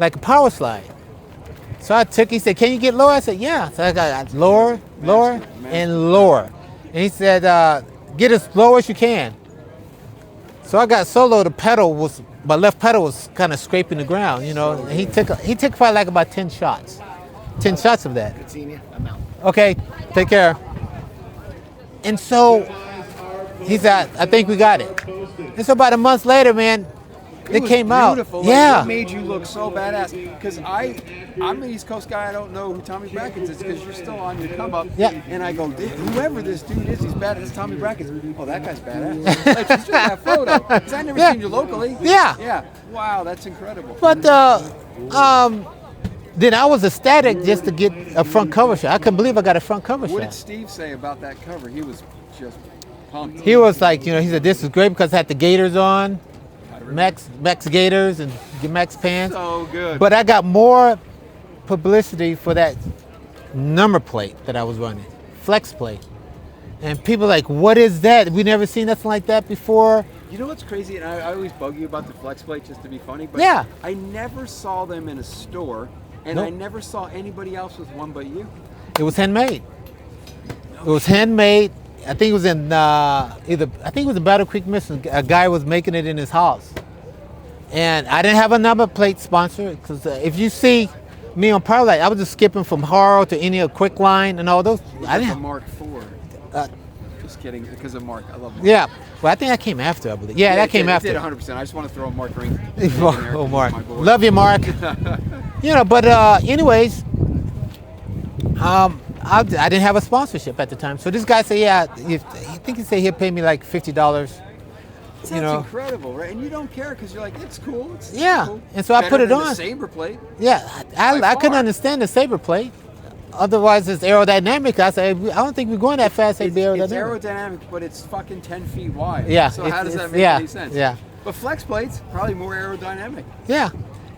like a power slide? So I took, he said, can you get lower? I said, yeah. So I got lower, and lower. And he said, get as low as you can. So I got so low, my left pedal was kind of scraping the ground, you know. And he took probably like about 10 shots. 10 shots of that. Good seeing you. I'm out. Okay, take care. And so he said, I think we got it. And so about a month later, man, it came out. Beautiful. Yeah. Like, it made you look so badass. Because I'm an East Coast guy. I don't know who Tommy Brackens is because you're still on your come up. Yeah. And I go, whoever this dude is, he's badass. It's Tommy Brackens. Oh, that guy's badass. Like, just show that photo. Because I've never seen you locally. Yeah. Yeah. Wow, that's incredible. But then I was ecstatic just to get a front cover shot. I couldn't believe I got a front cover What did shot. Steve say about that cover? He was just pumped. He was like, you know, he said, this is great because I had the gaiters on, Max gaiters and Max pants. So good. But I got more publicity for that number plate that I was running, flex plate. And people are like, what is that? We never seen nothing like that before. You know what's crazy? And I always bug you about the flex plate just to be funny, but Yeah. I never saw them in a store, and Nope. I never saw anybody else with one but you. It was handmade. It was handmade. I think it was in Battle Creek, Michigan. A guy was making it in his house, and I didn't have a number plate sponsor because if you see me on Powerlight, I was just skipping from Haro to any Quick Line and all those. I The didn't. Mark IV. Just kidding, because of Mark. I love Mark. Yeah, well, I think that came after. I believe. Yeah, that came after. It did 100%. I just want to throw a Mark ring. Oh, Mark. Love you, Mark. You know, but anyways, I didn't have a sponsorship at the time. So this guy said, yeah, I think he said he'd pay me like $50. That's You know. incredible, right? And you don't care because you're like, it's cool. It's Yeah, cool. and so I Better put it than on. The Saber plate. Yeah, By I couldn't far. understand the Saber plate. Otherwise, it's aerodynamic. I said, I don't think we're going that fast. It'd be It's aerodynamic. aerodynamic, but it's fucking 10 feet wide. Yeah, So how does that it's- make yeah, any sense? yeah. But flex plates, probably more aerodynamic. Yeah,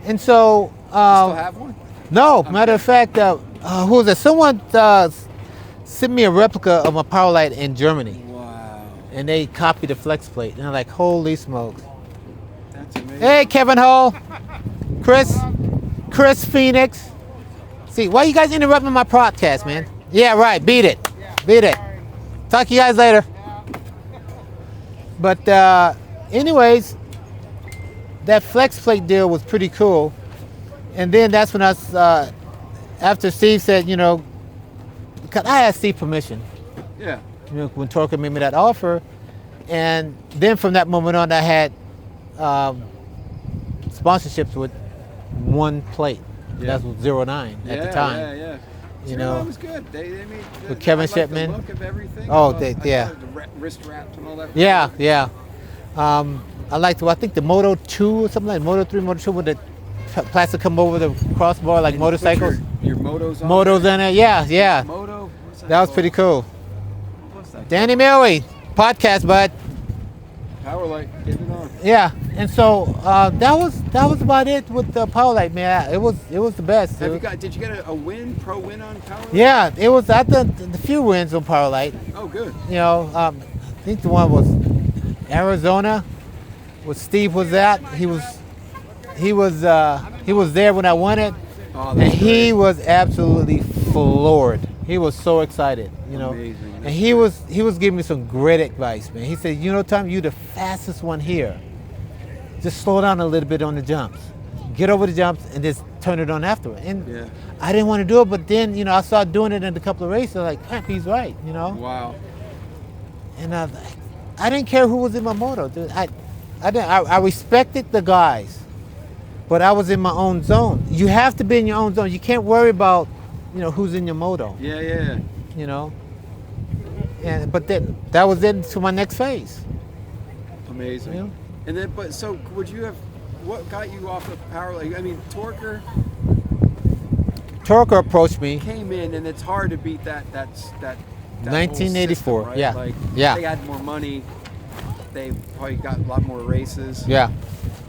and so Still have one? no. Matter of fact, who was it? Someone sent me a replica of my Powerlight in Germany, Wow. and they copied the flex plate. And I'm like, holy smokes! That's amazing. Hey, Kevin Hall, Chris Phoenix. See, why you guys interrupting my podcast, man? Yeah, right. Beat it. Talk to you guys later. But anyways, that flex plate deal was pretty cool. And then that's when after Steve said, you know, because I asked Steve permission, Yeah. you know, when Torque made me that offer. And then from that moment on, I had sponsorships with one plate. Yeah. That was 09 at the time. Yeah. You It know, was good. They made with Kevin I liked Shipman. The look of everything. Oh, I they- thought yeah. The wrist wraps and all that. Yeah. I liked, I think the Moto 2 or something like Moto 3, Moto 2 with the plastic come over the crossbar like motorcycles. Your motos on. Motos in it. Yeah. Moto. What's That was called? pretty cool. What's that? Danny Millie, podcast, bud. Powerlight. Get it on. Yeah, and so that was about it with the Powerlight, man. It was the best. Did you get a win, pro win on Powerlight? Yeah, it was. I done the few wins on Powerlight. Oh, good. You know, I think the one was Arizona, where Steve was at. He was there when I won it, Oh, and that's he great. was absolutely floored. He was so excited, you know. Amazing. And he was giving me some great advice, man. He said, you know, Tom, you're the fastest one here. Just slow down a little bit on the jumps. Get over the jumps and just turn it on afterward. And Yeah. I didn't want to do it, but then, you know, I started doing it in a couple of races. Like, heck, he's right, you know. Wow. And I didn't care who was in my moto, dude. I respected the guys, but I was in my own zone. You have to be in your own zone. You can't worry about, you know, who's in your moto, Yeah. you know. But that was it to my next phase. Amazing. Yeah. And then, but so would you have? What got you off of power? Like, I mean, Torker Torker approached me. came in, and it's hard to beat that whole 1984, system, right? yeah. Like, Yeah. they had more money. They probably got a lot more races. Yeah,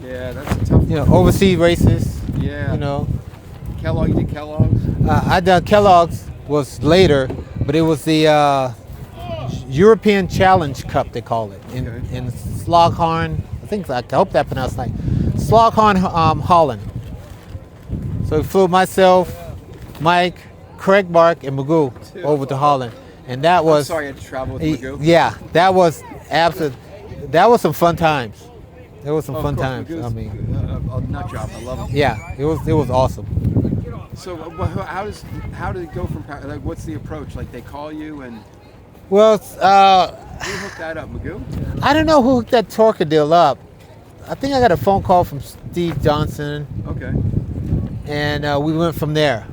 Yeah, that's a tough you know, one. overseas races. Yeah. You know, Kellogg, you did Kellogg's? I done Kellogg's was later, but it was the European Challenge Cup, they call it, Okay. in Sloghorn. I hope that pronounced right. Sloghorn, Holland. So we flew myself, Mike, Craig Bark, and Magoo over to Holland, and that I'm was sorry, I had to travel with Magoo. yeah, that was absolute. That was some fun times. There was some Oh, of fun course, times. Magoo's I mean, a nut job. I love him. yeah, it was awesome. So how did it go from power? Like, what's the approach? Like, they call you and Well, who hooked that up, Magoo? I don't know who hooked that Torker deal up. I think I got a phone call from Steve Johnson, Okay. and we went from there.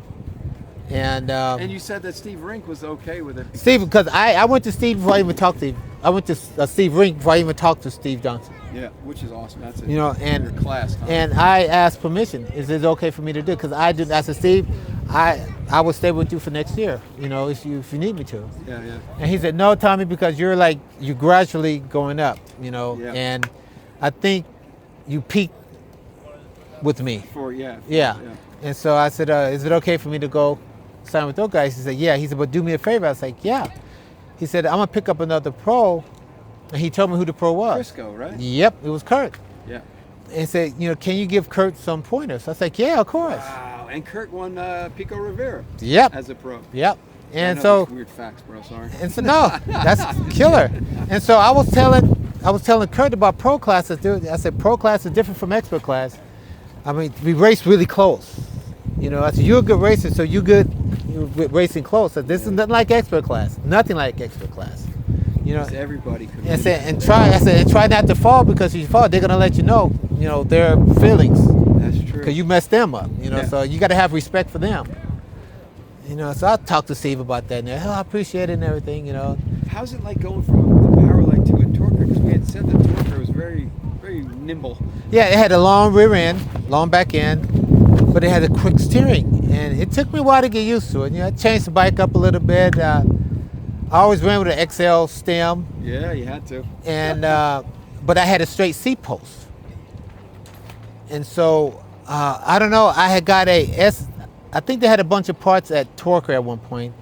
And And you said that Steve Rink was okay with it. Steve, because I went to Steve before I even talked to him. I went to Steve Rink before I even talked to Steve Johnson. Yeah, which is awesome. That's it. You know, Your and class, Tom. and I asked permission. Is it okay for me to do? Because I said, Steve, I will stay with you for next year. You know, if you need me to. Yeah. And he said, no, Tommy, because you're gradually going up. You know, Yeah. and I think you peaked with me. Yeah. And so I said, is it okay for me to go sign with those guys? He said, yeah. He said, but do me a favor. I was like, yeah. He said, I'm gonna pick up another pro, and he told me who the pro was. Crisco, right? Yep, it was Kurt. Yeah. And said, you know, can you give Kurt some pointers? I was like, yeah, of course. Wow. And Kurt won Pico Rivera Yep. as a pro. Yep. I And know so these weird facts, bro. Sorry. and so no, that's killer. And so I was telling Kurt about pro classes, dude. I said pro class is different from expert class. I mean, we race really close. You know, I said you're a good racer, so you're good with racing close. So this is nothing like expert class. Nothing like expert class. You know. Because everybody could. And I said, try not to fall, because if you fall, they're gonna let you know their feelings, That's true. because you messed them up. Yeah. So you got to have respect for them. So I talked to Steve about that, and I appreciate it and everything. How's it like going from the power light to a Torker? Because we had said that Torker was very, very nimble. Yeah, it had a long rear end, long back end, but it had a quick steering, and it took me a while to get used to it. I changed the bike up a little bit. I always ran with an XL stem, Yeah, you had to. and but I had a straight seat post, and so I don't know. I had got I think they had a bunch of parts at Torker at one point,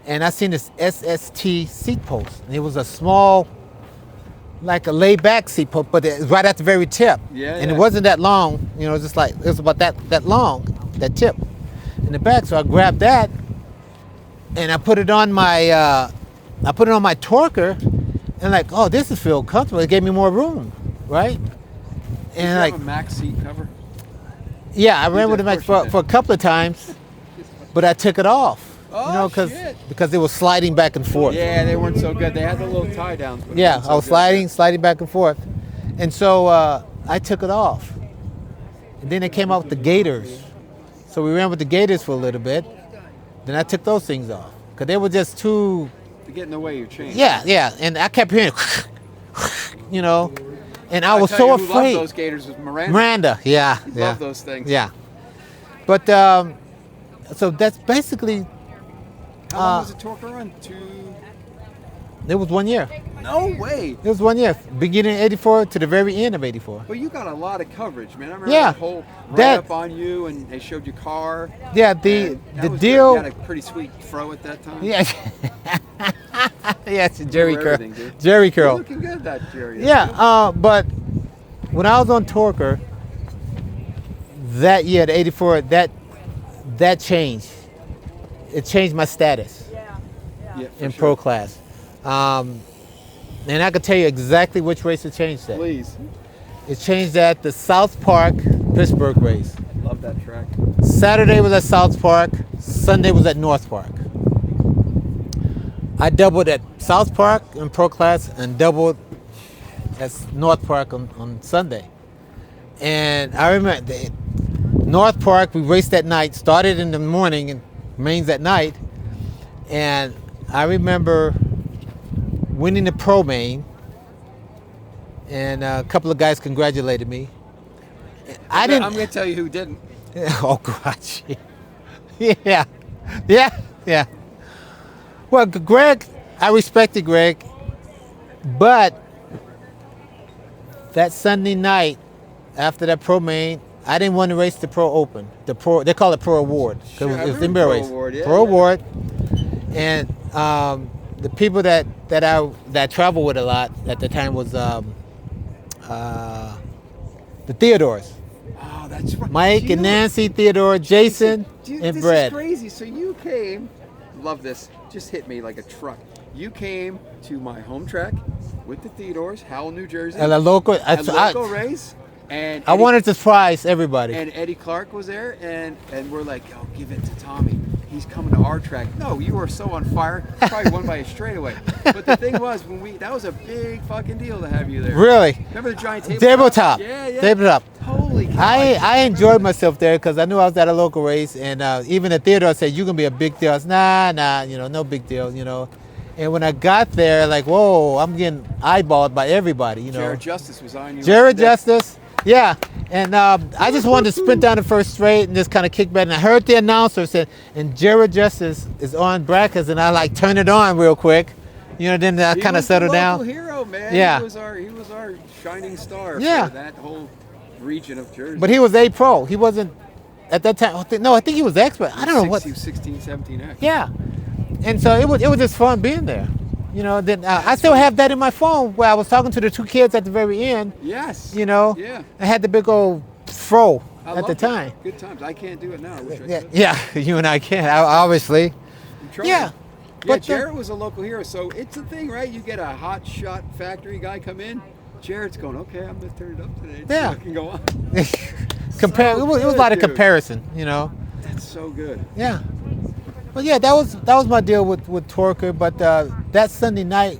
and I seen this SST seat post, and it was a small, like a laid-back seat post, but it was right at the very tip. Yeah, And yeah. it wasn't that long, just like it was about that long, that tip in the back. So I grabbed that, and I put it on my Torker, and like, oh, this is feel comfortable. It gave me more room, right? Did you And like, have a Max seat cover? yeah, I ran did, with the of Max course you for a couple of times, but I took it off. Oh, shit. because it was sliding back and forth. Yeah, they weren't so good. They had the little tie downs. But Yeah, I was sliding back and forth, and so I took it off. And then it came out with the Gators, so we ran with the Gators for a little bit. Then I took those things off because they were just too. To get in the way of your change. Yeah, and I kept hearing, and I was tell so you who loved afraid. those Gators was Miranda. Miranda, yeah, He yeah, loved those things. yeah. But so that's basically. How long was the Torker on? It was 1 year. No way. It was 1 year, beginning of '84 to the very end of '84. But you got a lot of coverage, man. I remember Yeah, that whole that- write-up on you, and they showed your car. Yeah, and the that was deal. good. You had a pretty sweet fro at that time. Yeah. Yes, Jerry curl. everything, dude. Jerry You're curl. looking good, that Jerry. Yeah, but when I was on Torker that year, the '84, that changed. It changed my status Yeah, for in sure. pro class, and I could tell you exactly which race it changed at. Please. It changed at the South Park Pittsburgh race. Love that track. Saturday was at South Park. Sunday was at North Park. I doubled at South Park in pro class and doubled at North Park on Sunday. And I remember North Park, we raced at night, started in the morning and mains at night. And I remember winning the pro main, and a couple of guys congratulated me. I didn't. I'm going to tell you who didn't. Oh, God. Yeah. Well, Greg, I respected Greg, but that Sunday night after that pro main, I didn't want to race the pro open. They call it pro award because Sure, I it was the remember Pro Pro race. Award, yeah, Pro yeah. award, and the people that I traveled with a lot at the time was the Theodores. Oh, that's right. Mike Do you and know- Nancy, Theodore, Jason, Dude, and this Brett. is crazy. So you came, love this, just hit me like a truck. You came to my home track with the Theodores, Howell, New Jersey, At a local, a local race, and I Eddie- wanted to surprise everybody. and Eddie Clark was there, and we're like, yo, give it to Tommy. He's coming to our track. No, you were so on fire. You probably won by a straightaway. But the thing was, that was a big fucking deal to have you there. Really? Remember the giant Tabletop. Yeah. Tabletop. Holy cow. I enjoyed myself there because I knew I was at a local race, and even the Theodore said, "You're gonna be a big deal." I said, nah, no big deal, And when I got there, like, whoa, I'm getting eyeballed by everybody, Jared Justice was on you. Jared Justice, yeah. And I just wanted to sprint down the first straight and just kind of kick back. And I heard the announcer said, and Jared Justice is on Brackens, and I like turned it on real quick. Then I He kind of was the settled down. local hero, man. Yeah. He was our shining star Yeah. for that whole region of Jersey. But he was a pro. He wasn't at that time. I think he was expert. I don't know what. He was 16, 17X. Yeah, and so it was just fun being there. Then I still have that in my phone where I was talking to the two kids at the very end. Yes. I had the big old fro I at loved the it. time. Good times. I can't do it now. I wish I Yeah, could. yeah, you and I can't, obviously. I'm trying. Yeah, Yeah, but Jared was a local hero, so it's a thing, right? You get a hot shot factory guy come in, Jared's going, okay, I'm gonna turn it up today. Yeah. I can go on. Compare. So it was a good, lot of dude. comparison. That's so good. Yeah. But yeah, that was my deal with Torker. But that Sunday night,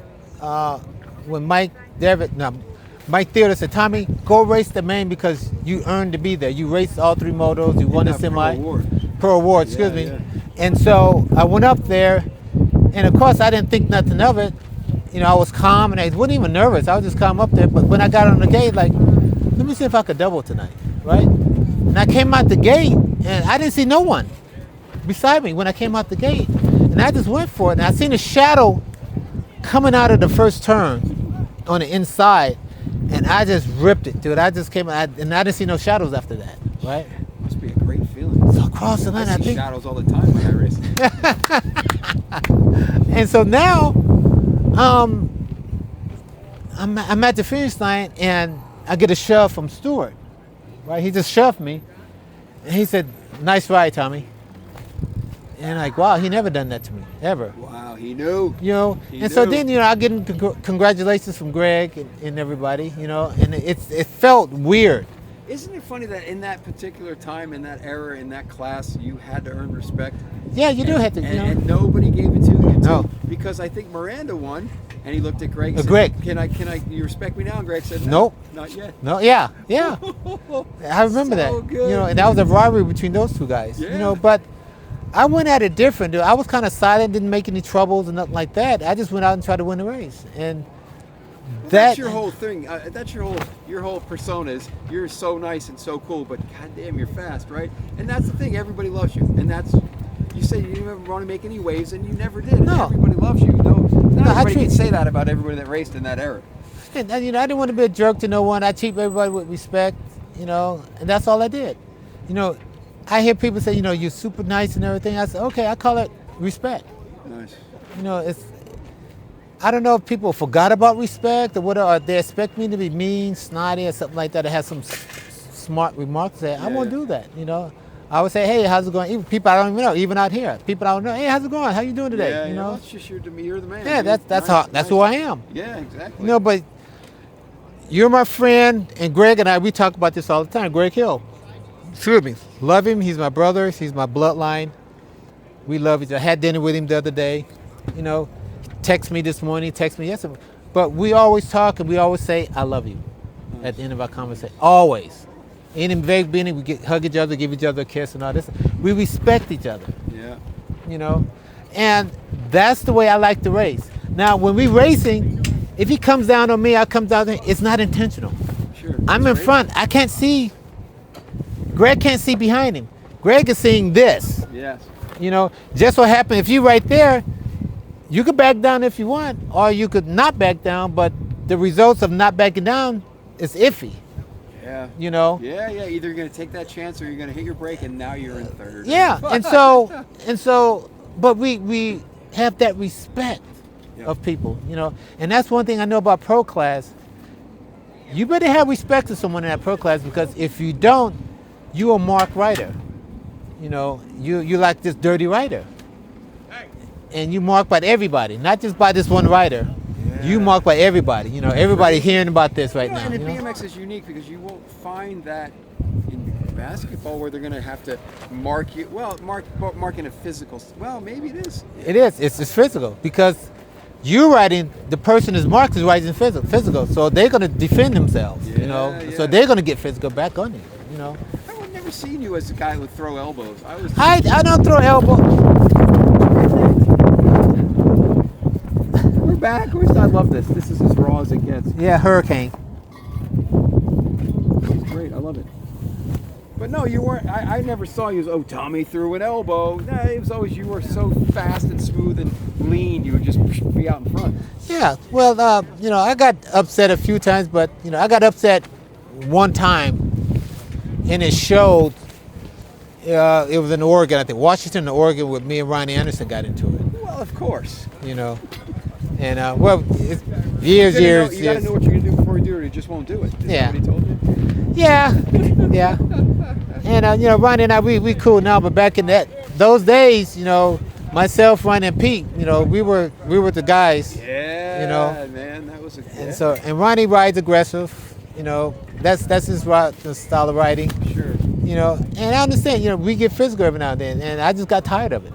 when Mike Theodore said, "Tommy, go race the main because you earned to be there. You raced all three motos. You won the That semi Pro Award. excuse me." Yeah. And so I went up there, and of course I didn't think nothing of it. I was calm and I wasn't even nervous. I was just calm up there. But when I got on the gate, like, let me see if I could double tonight, right? And I came out the gate, and I didn't see no one beside me when I came out the gate. And I just went for it, and I seen a shadow coming out of the first turn on the inside, and I just ripped it, dude. I just came out, and I didn't see no shadows after that, right? Must be a great feeling. So across the line, I I see think. shadows all the time when I race. And so now, I'm at the finish line, and I get a shove from Stewart, right? He just shoved me, and he said, "Nice ride, Tommy." And like, wow, he never done that to me, ever. Wow, he knew. He And so knew. then, I get congratulations from Greg and everybody, and it felt weird. Isn't it funny that in that particular time, in that era, in that class, you had to earn respect? Yeah, you do have to, and nobody gave it to you. No. Because I think Miranda won, and he looked at Greg and said, Greg. Can you respect me now? And Greg said, no, Nope. not yet. No, yeah. I remember So that. good, And that was a rivalry between those two guys. Yeah. But I went at it different, dude. I was kind of silent, didn't make any troubles and nothing like that. I just went out and tried to win the race. And That's your whole thing. That's your whole persona is you're so nice and so cool, but goddamn, you're fast, right? And that's the thing. Everybody loves you, and that's you say you didn't ever want to make any waves, and you never did. And No. everybody loves you. Not I everybody can treat- say that about everybody that raced in that era. And, I didn't want to be a jerk to no one. I treat everybody with respect, and that's all I did. I hear people say, you're super nice and everything. I say, okay, I call it respect. Nice. I don't know if people forgot about respect or what, or they expect me to be mean, snotty, or something like that. I have some smart remarks that I won't do that. You know, I would say, hey, how's it going? Even people I don't even know, even out here, people I don't know, hey, how's it going? How you doing today? Yeah, you know, well, it's just you're the man. yeah, dude. that's Nice, that's nice. who I am. Yeah, exactly. You know, but you're my friend, and Greg and I, we talk about this all the time. Greg Hill, excuse me, love him. He's my brother. He's my bloodline. We love each other. I had dinner with him the other day. You know, text me this morning, text me yesterday. But we always talk and we always say, I love you at the end of our conversation. Always. In the very beginning, we hug each other, give each other a kiss and all this. We respect each other. Yeah. You know? And that's the way I like to race. Now, when we racing, if he comes down on me, I come down on him, it's not intentional. Sure. I'm in front. I can't see. Greg can't see behind him. Greg is seeing this. Yes. You know, just what happened, if you right there, you could back down if you want, or you could not back down, but the results of not backing down is iffy. Yeah. You know? Yeah. Either you're gonna take that chance or you're gonna hit your brake, and now you're in third. Yeah. and so, but we have that respect of people, you know, and that's one thing I know about pro class. You better have respect for someone in that pro class, because if you don't, you're a mark rider. You know, you like this dirty rider. And you mark by everybody, not just by this one rider. Yeah. You mark by everybody. You know, everybody hearing about this right now. And you know? BMX is unique because you won't find that in basketball where they're going to have to mark you. Well, mark in a physical. Well, maybe it is. It is. It's physical, because you riding, the person is marked is riding physical. So they're going to defend themselves. Yeah, you know, yeah. so they're going to get physical back on you. You know. I've never seen you as a guy who would throw elbows. I don't throw elbow. We're back. I love this. This is as raw as it gets. Yeah, hurricane. It's great. I love it. But no, you weren't. I never saw you as, oh, Tommy threw an elbow. No, it was always you were so fast and smooth and lean. You would just be out in front. Yeah. Well, you know, I got upset a few times, but you know, I got upset one time, and it showed. It was in Oregon, I think, Washington, Oregon, with me and Ronnie Anderson got into it. Well, of course. You know, and well, it's years. You gotta know what you're gonna do before you do it, or you just won't do it. Is that what he told you? Yeah. And you know, Ronnie and I, we cool now, but back in those days, you know, myself, Ronnie, and Pete, you know, we were the guys. Yeah. You know, man, that was a. And Ronnie rides aggressive. You know, that's his style of riding. Sure. You know, and I understand. You know, we get physical every now and then, and I just got tired of it.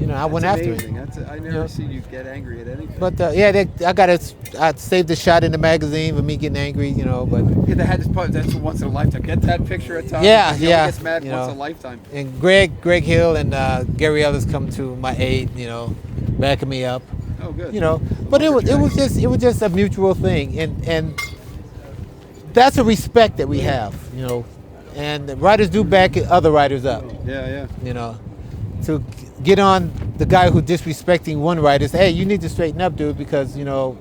You know, I went after it. I never seen you get angry at anything. But I saved the shot in the magazine with me getting angry. You know, but yeah, that's once in a lifetime. Get that picture of Tom. Yeah. He gets mad you once know, in a lifetime. And Greg Hill and Gary Ellis come to my aid. You know, backing me up. Oh, good. You know, but it was just a mutual thing, and that's a respect that we have. You know. And the riders do back other riders up. Yeah. You know, to get on the guy who disrespecting one rider, say, hey, you need to straighten up, dude, because, you know,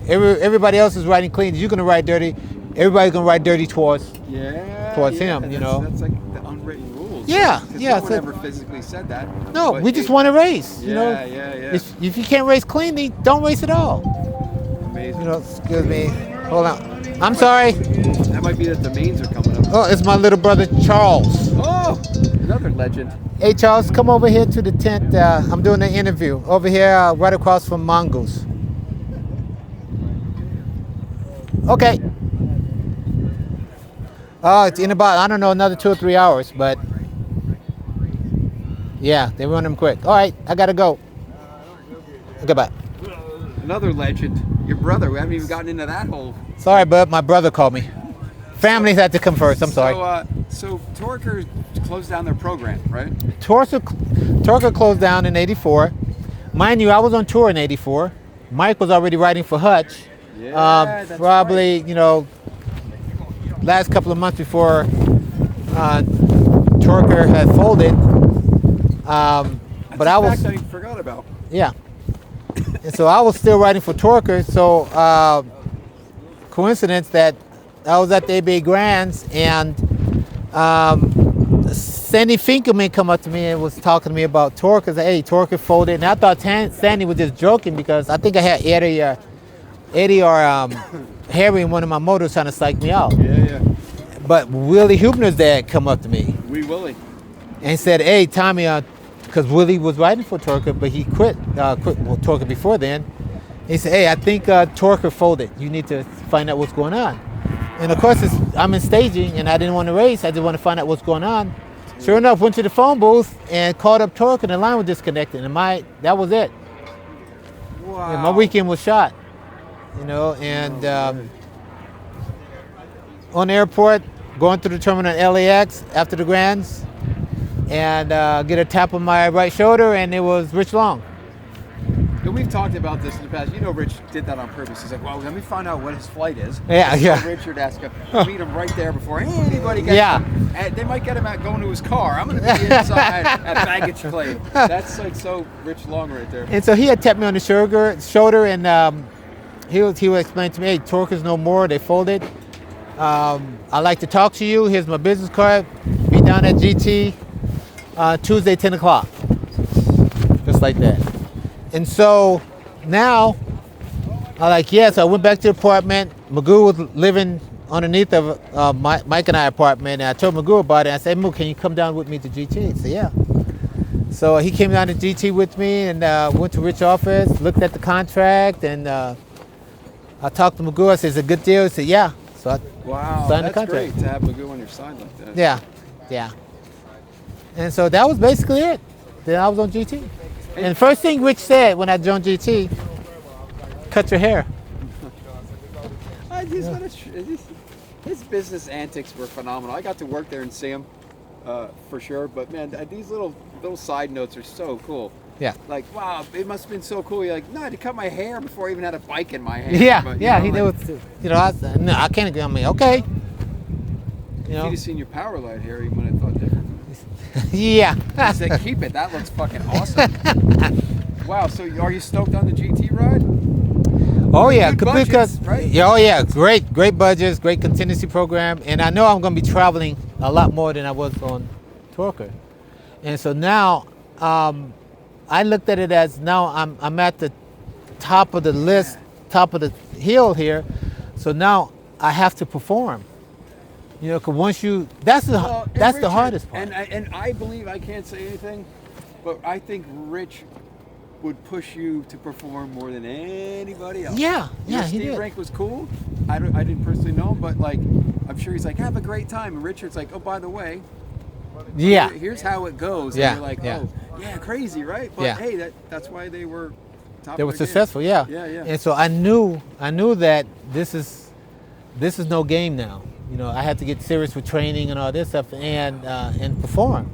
everybody else is riding clean. You're gonna ride dirty. Everybody's gonna ride dirty towards him. You know, that's like the unwritten rules. Yeah. No one ever physically said that. No, we just want to race. Yeah, you know. Yeah. If you can't race cleanly, don't race at all. Amazing. You know, excuse me. Hold on. I'm sorry. That might be that the mains are coming up. Oh, it's my little brother Charles. Oh, another legend. Hey Charles, come over here to the tent. I'm doing an interview over here, right across from Mongoose. Okay. Oh, it's in about, I don't know, another 2 or 3 hours, but yeah, they run them quick. All right, I gotta go. Goodbye. Another legend. Your brother. We haven't even gotten into that whole. Sorry, bud. My brother called me. Families had to come first. I'm sorry. So Torker closed down their program, right? Torker closed down in '84. Mind you, I was on tour in '84. Mike was already riding for Hutch. Yeah, that's probably, right. You know, last couple of months before Torker had folded. But I was. I forgot about. Yeah. And so I was still riding for Torker. So coincidence that I was at the ABA Grands, and Sandy Finkelman come up to me and was talking to me about torque. I said, hey, torque folded. And I thought Sandy was just joking because I think I had Eddie or Harry in one of my motors trying to psych me out. Yeah. But Willie Hubner's dad come up to me Wee Willie. and said, hey, Tommy, because Willie was riding for Torque, but he quit Torque before then. He said, hey, I think Torque folded. You need to find out what's going on. And of course, I'm in staging, and I didn't want to race. I just want to find out what's going on. Sure enough, went to the phone booth and called up Torque, and the line was disconnected. And that was it. Wow. Yeah, my weekend was shot, and on the airport, going through the terminal at LAX after the Grands, and get a tap on my right shoulder, and it was Rich Long. And we've talked about this in the past. Rich did that on purpose. He's like, well, let me find out what his flight is. Yeah. So Richard asked him, meet him right there before anybody gets him. And they might get him out going to his car. I'm going to be inside at baggage claim. That's like so Rich Long right there. And so he had tapped me on the shoulder, and he would explain to me, hey, Torque is no more. They folded. I'd like to talk to you. Here's my business card. Be down at GT Tuesday, 10 o'clock. Just like that. And so now, I I went back to the apartment. Magoo was living underneath of Mike and I apartment, and I told Magoo about it. I said, Magoo, can you come down with me to GT? He said, yeah. So he came down to GT with me, and went to Rich's office, looked at the contract, and I talked to Magoo. I said, is it a good deal? He said, yeah. So I signed the contract. Great to have Magoo on your side like that. Yeah. And so that was basically it. Then I was on GT. And the first thing Rich said when I joined GT, cut your hair. His business antics were phenomenal. I got to work there and see him for sure. But man, these little side notes are so cool. Yeah. Like, wow, it must have been so cool. You're like, no, I had to cut my hair before I even had a bike in my hand. He knew it. I can't agree. I mean, okay. If you'd have seen your power light hair, you might have thought different. Yeah. I said, keep it. That looks fucking awesome. Wow. So are you stoked on the GT ride? Oh yeah, Good budgets, right? Yeah, oh yeah, great budgets, great contingency program, and I know I'm going to be traveling a lot more than I was on Torque. And so now, I looked at it as now I'm at the top of the list, top of the hill here. So now I have to perform. Because once that's the hardest part. And I believe, I can't say anything, but I think Rich would push you to perform more than anybody else. Yeah, he Steve did. Rank was cool. I didn't personally know him, but like I'm sure he's like, have a great time. And Richard's like, oh, by the way, here's how it goes. Yeah, and you're like, oh, yeah, crazy, right? But hey, that's why they were top. They were successful, yeah. And so I knew that this is no game now. I had to get serious with training and all this stuff and perform.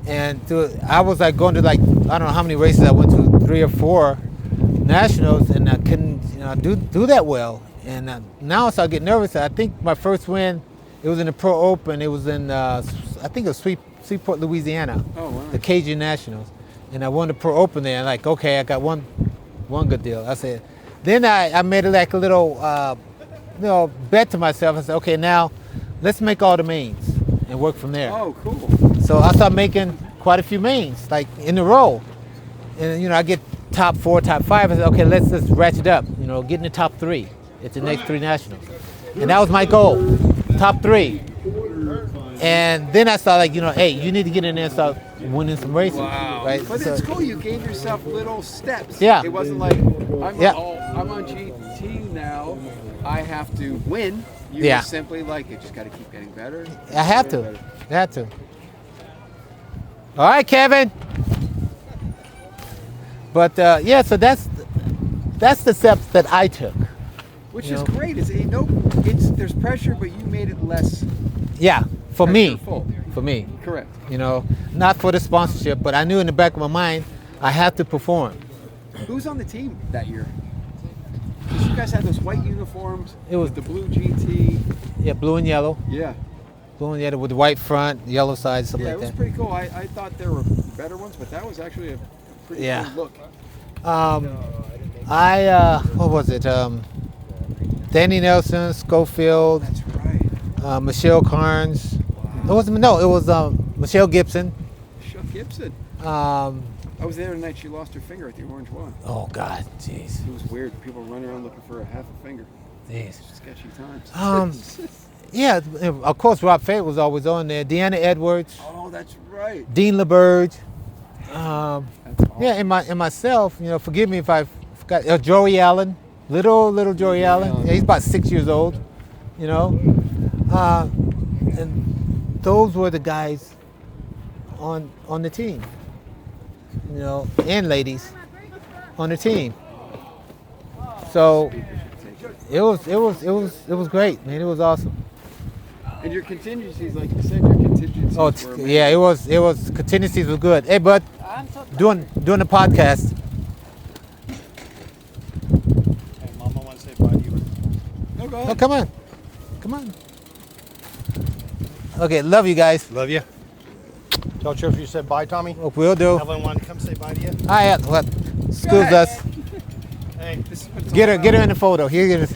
And I was like going to I don't know how many races I went to, 3 or 4 nationals, and I couldn't do that well. And now I start getting nervous. I think my first win, it was in the Pro Open. It was in I think it was Shreveport, Louisiana. Oh wow. The Cajun Nationals, and I won the Pro Open there. And okay, I got one good deal. I said, then I made it like a little bet to myself. I said, okay, now let's make all the mains and work from there. Oh, cool. So I started making quite a few mains, like in a row. And I get top 4, top 5. I said, okay, let's just ratchet up. Get in the top 3 at the next 3 nationals. And that was my goal, top 3. And then I started hey, you need to get in there and start winning some races. Wow. Right? But it's cool. You gave yourself little steps. Yeah. It wasn't like I'm on GT now. I have to win. You were simply like, you just got to keep getting better. I have to. All right, Kevin. But so that's the steps that I took. Which is great. There's pressure, but you made it less. Yeah, for me. For me. Correct. Not for the sponsorship, but I knew in the back of my mind I had to perform. Who's on the team that year? Because you guys had those white uniforms. It was the blue GT. Yeah, blue and yellow. Yeah. Blue and yellow with the white front, yellow sides, something like that. Yeah, it was pretty cool. I thought there were better ones, but that was actually a pretty cool look. What was it? Danny Nelson, Schofield. That's right. Michelle Carnes. Wow. It was Michelle Gibson. Michelle Gibson. Um, I was there tonight. She lost her finger at the Orange One. oh God, jeez, It was weird. People running around looking for a half a finger. jeez. Sketchy times. Yeah, of course, Rob Fayette was always on there. Deanna Edwards, Oh, that's right. Dean LaBerge. That's awesome. Yeah, and myself. You know, forgive me if I forgot. Joey Allen, little Joey Allen. Allen. Yeah, he's about 6 years old. You know, and those were the guys on the team. You know, and ladies on the team. So it was great, man. It was awesome. And your contingencies, like you said, your contingencies Oh, were amazing. yeah, it was contingencies was good. Hey, bud, doing the podcast. Hey, Mama wants to say bye to you. No, go Oh, ahead. come on. Okay, love you guys. Love you. Tell Triff you said bye, Tommy. Hope we'll do. Evelyn wanted to come say bye to you. Hi, what? Excuse us. Hey, This is what it's Get all her about. in the photo. Here it is.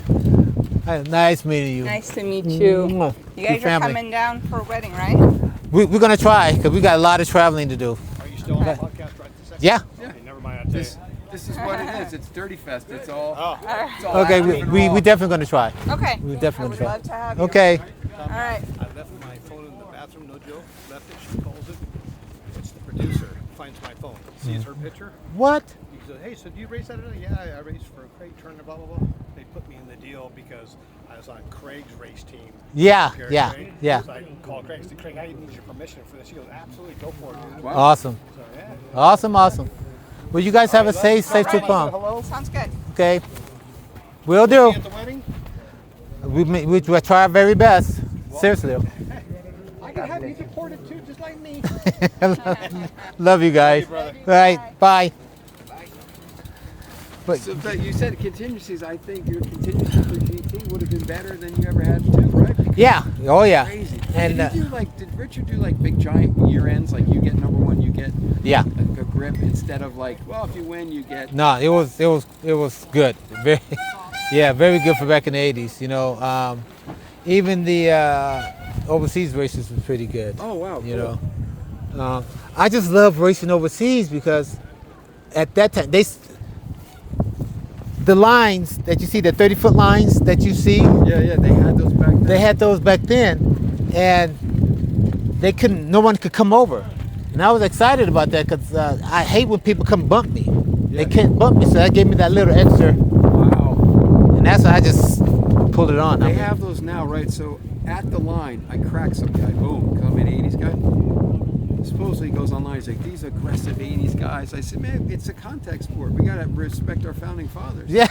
Hi, nice meeting you. Nice to meet you. Mwah. You guys Your are family. coming down for a wedding, right? We're gonna try because we got a lot of traveling to do. are you still on the podcast right this second? Yeah. Okay, never mind. I'll tell This, you. this is what it is. It's Dirty Fest. It's all. Oh, It's all Okay, active and we raw. definitely gonna try. Okay. We I definitely would try. love to have you. Okay. All right. I left my phone in the bathroom. No joke. Left it. She calls it. It's the producer. Finds my phone. Sees her picture. What? He said, "Hey, so do you race that?" Yeah, I raced for Craig Turner. Blah blah blah. They put me in the deal because I was on Craig's race team. Yeah, Gary yeah, Craig. yeah. So I called Craig. I said, "Craig, I need your permission for this." He goes, "Absolutely, go for it, dude." Wow. Awesome. So yeah. Awesome. Well, you guys have a safe trip Alrighty. home. Hello. Sounds good. Okay. We'll do. At the wedding. We'll try our very best. Seriously. I can have you deported too, just like me. Love you guys. brother. All right. Bye. But So, but you said contingencies. I think your contingency for GT would have been better than you ever had too, right? Because yeah. Oh yeah. Crazy. And did you do did Richard do like big giant year ends? Like you get number one, you get yeah. a grip instead of like, well, if you win, you get. No, it was good. Very, yeah, very good for back in the '80s. You know, even the overseas races was pretty good. Oh wow. You cool. know, I just love racing overseas because at that time the lines that you see, the 30-foot lines that you see, Yeah, they had those back then. they had those back then, and no one could come over. And I was excited about that because I hate when people come bump me. Yeah. They can't bump me, so that gave me that little extra, Wow. and that's why I just pulled it on. They have those now, right? So at the line, I crack some guy. Boom. Call me an 80s guy. Supposedly he goes online. He's like, these aggressive 80s guys. I said, man, it's a contact sport. We gotta respect our founding fathers. Yeah,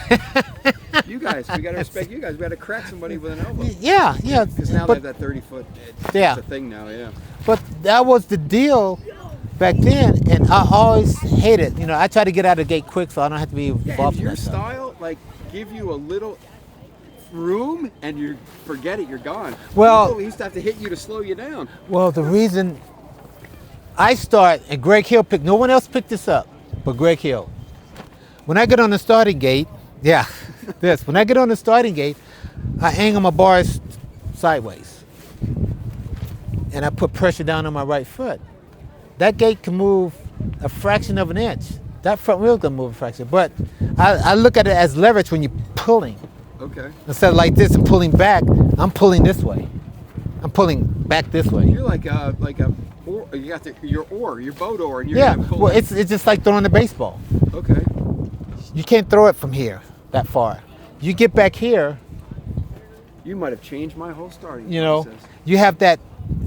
You guys, we gotta respect you guys. We gotta crack somebody with an elbow. yeah. Because now But- they have that 30-foot. Yeah. It's a thing now. Yeah. But that was the deal back then, and I always hated. You know, I try to get out of the gate quick so I don't have to be And involved in your that stuff. style, like, give you a little room, and you forget it. You're gone. Well- People used to have to hit you to slow you down. Well, the reason I start, and Greg Hill picked, no one else picked this up but Greg Hill. When I get on the starting gate, yeah, when I get on the starting gate, I angle my bars sideways. And I put pressure down on my right foot. That gate can move a fraction of an inch. That front wheel can move a fraction. But I look at it as leverage when you're pulling. Okay. Instead of like this and pulling back, I'm pulling this way. I'm pulling back this way. You're like a oar, you got your boat oar, and you're Yeah, gonna pull well, it. it's just like throwing a baseball. Okay. You can't throw it from here that far. You get back here, You might have changed my whole starting you know, process. you have that,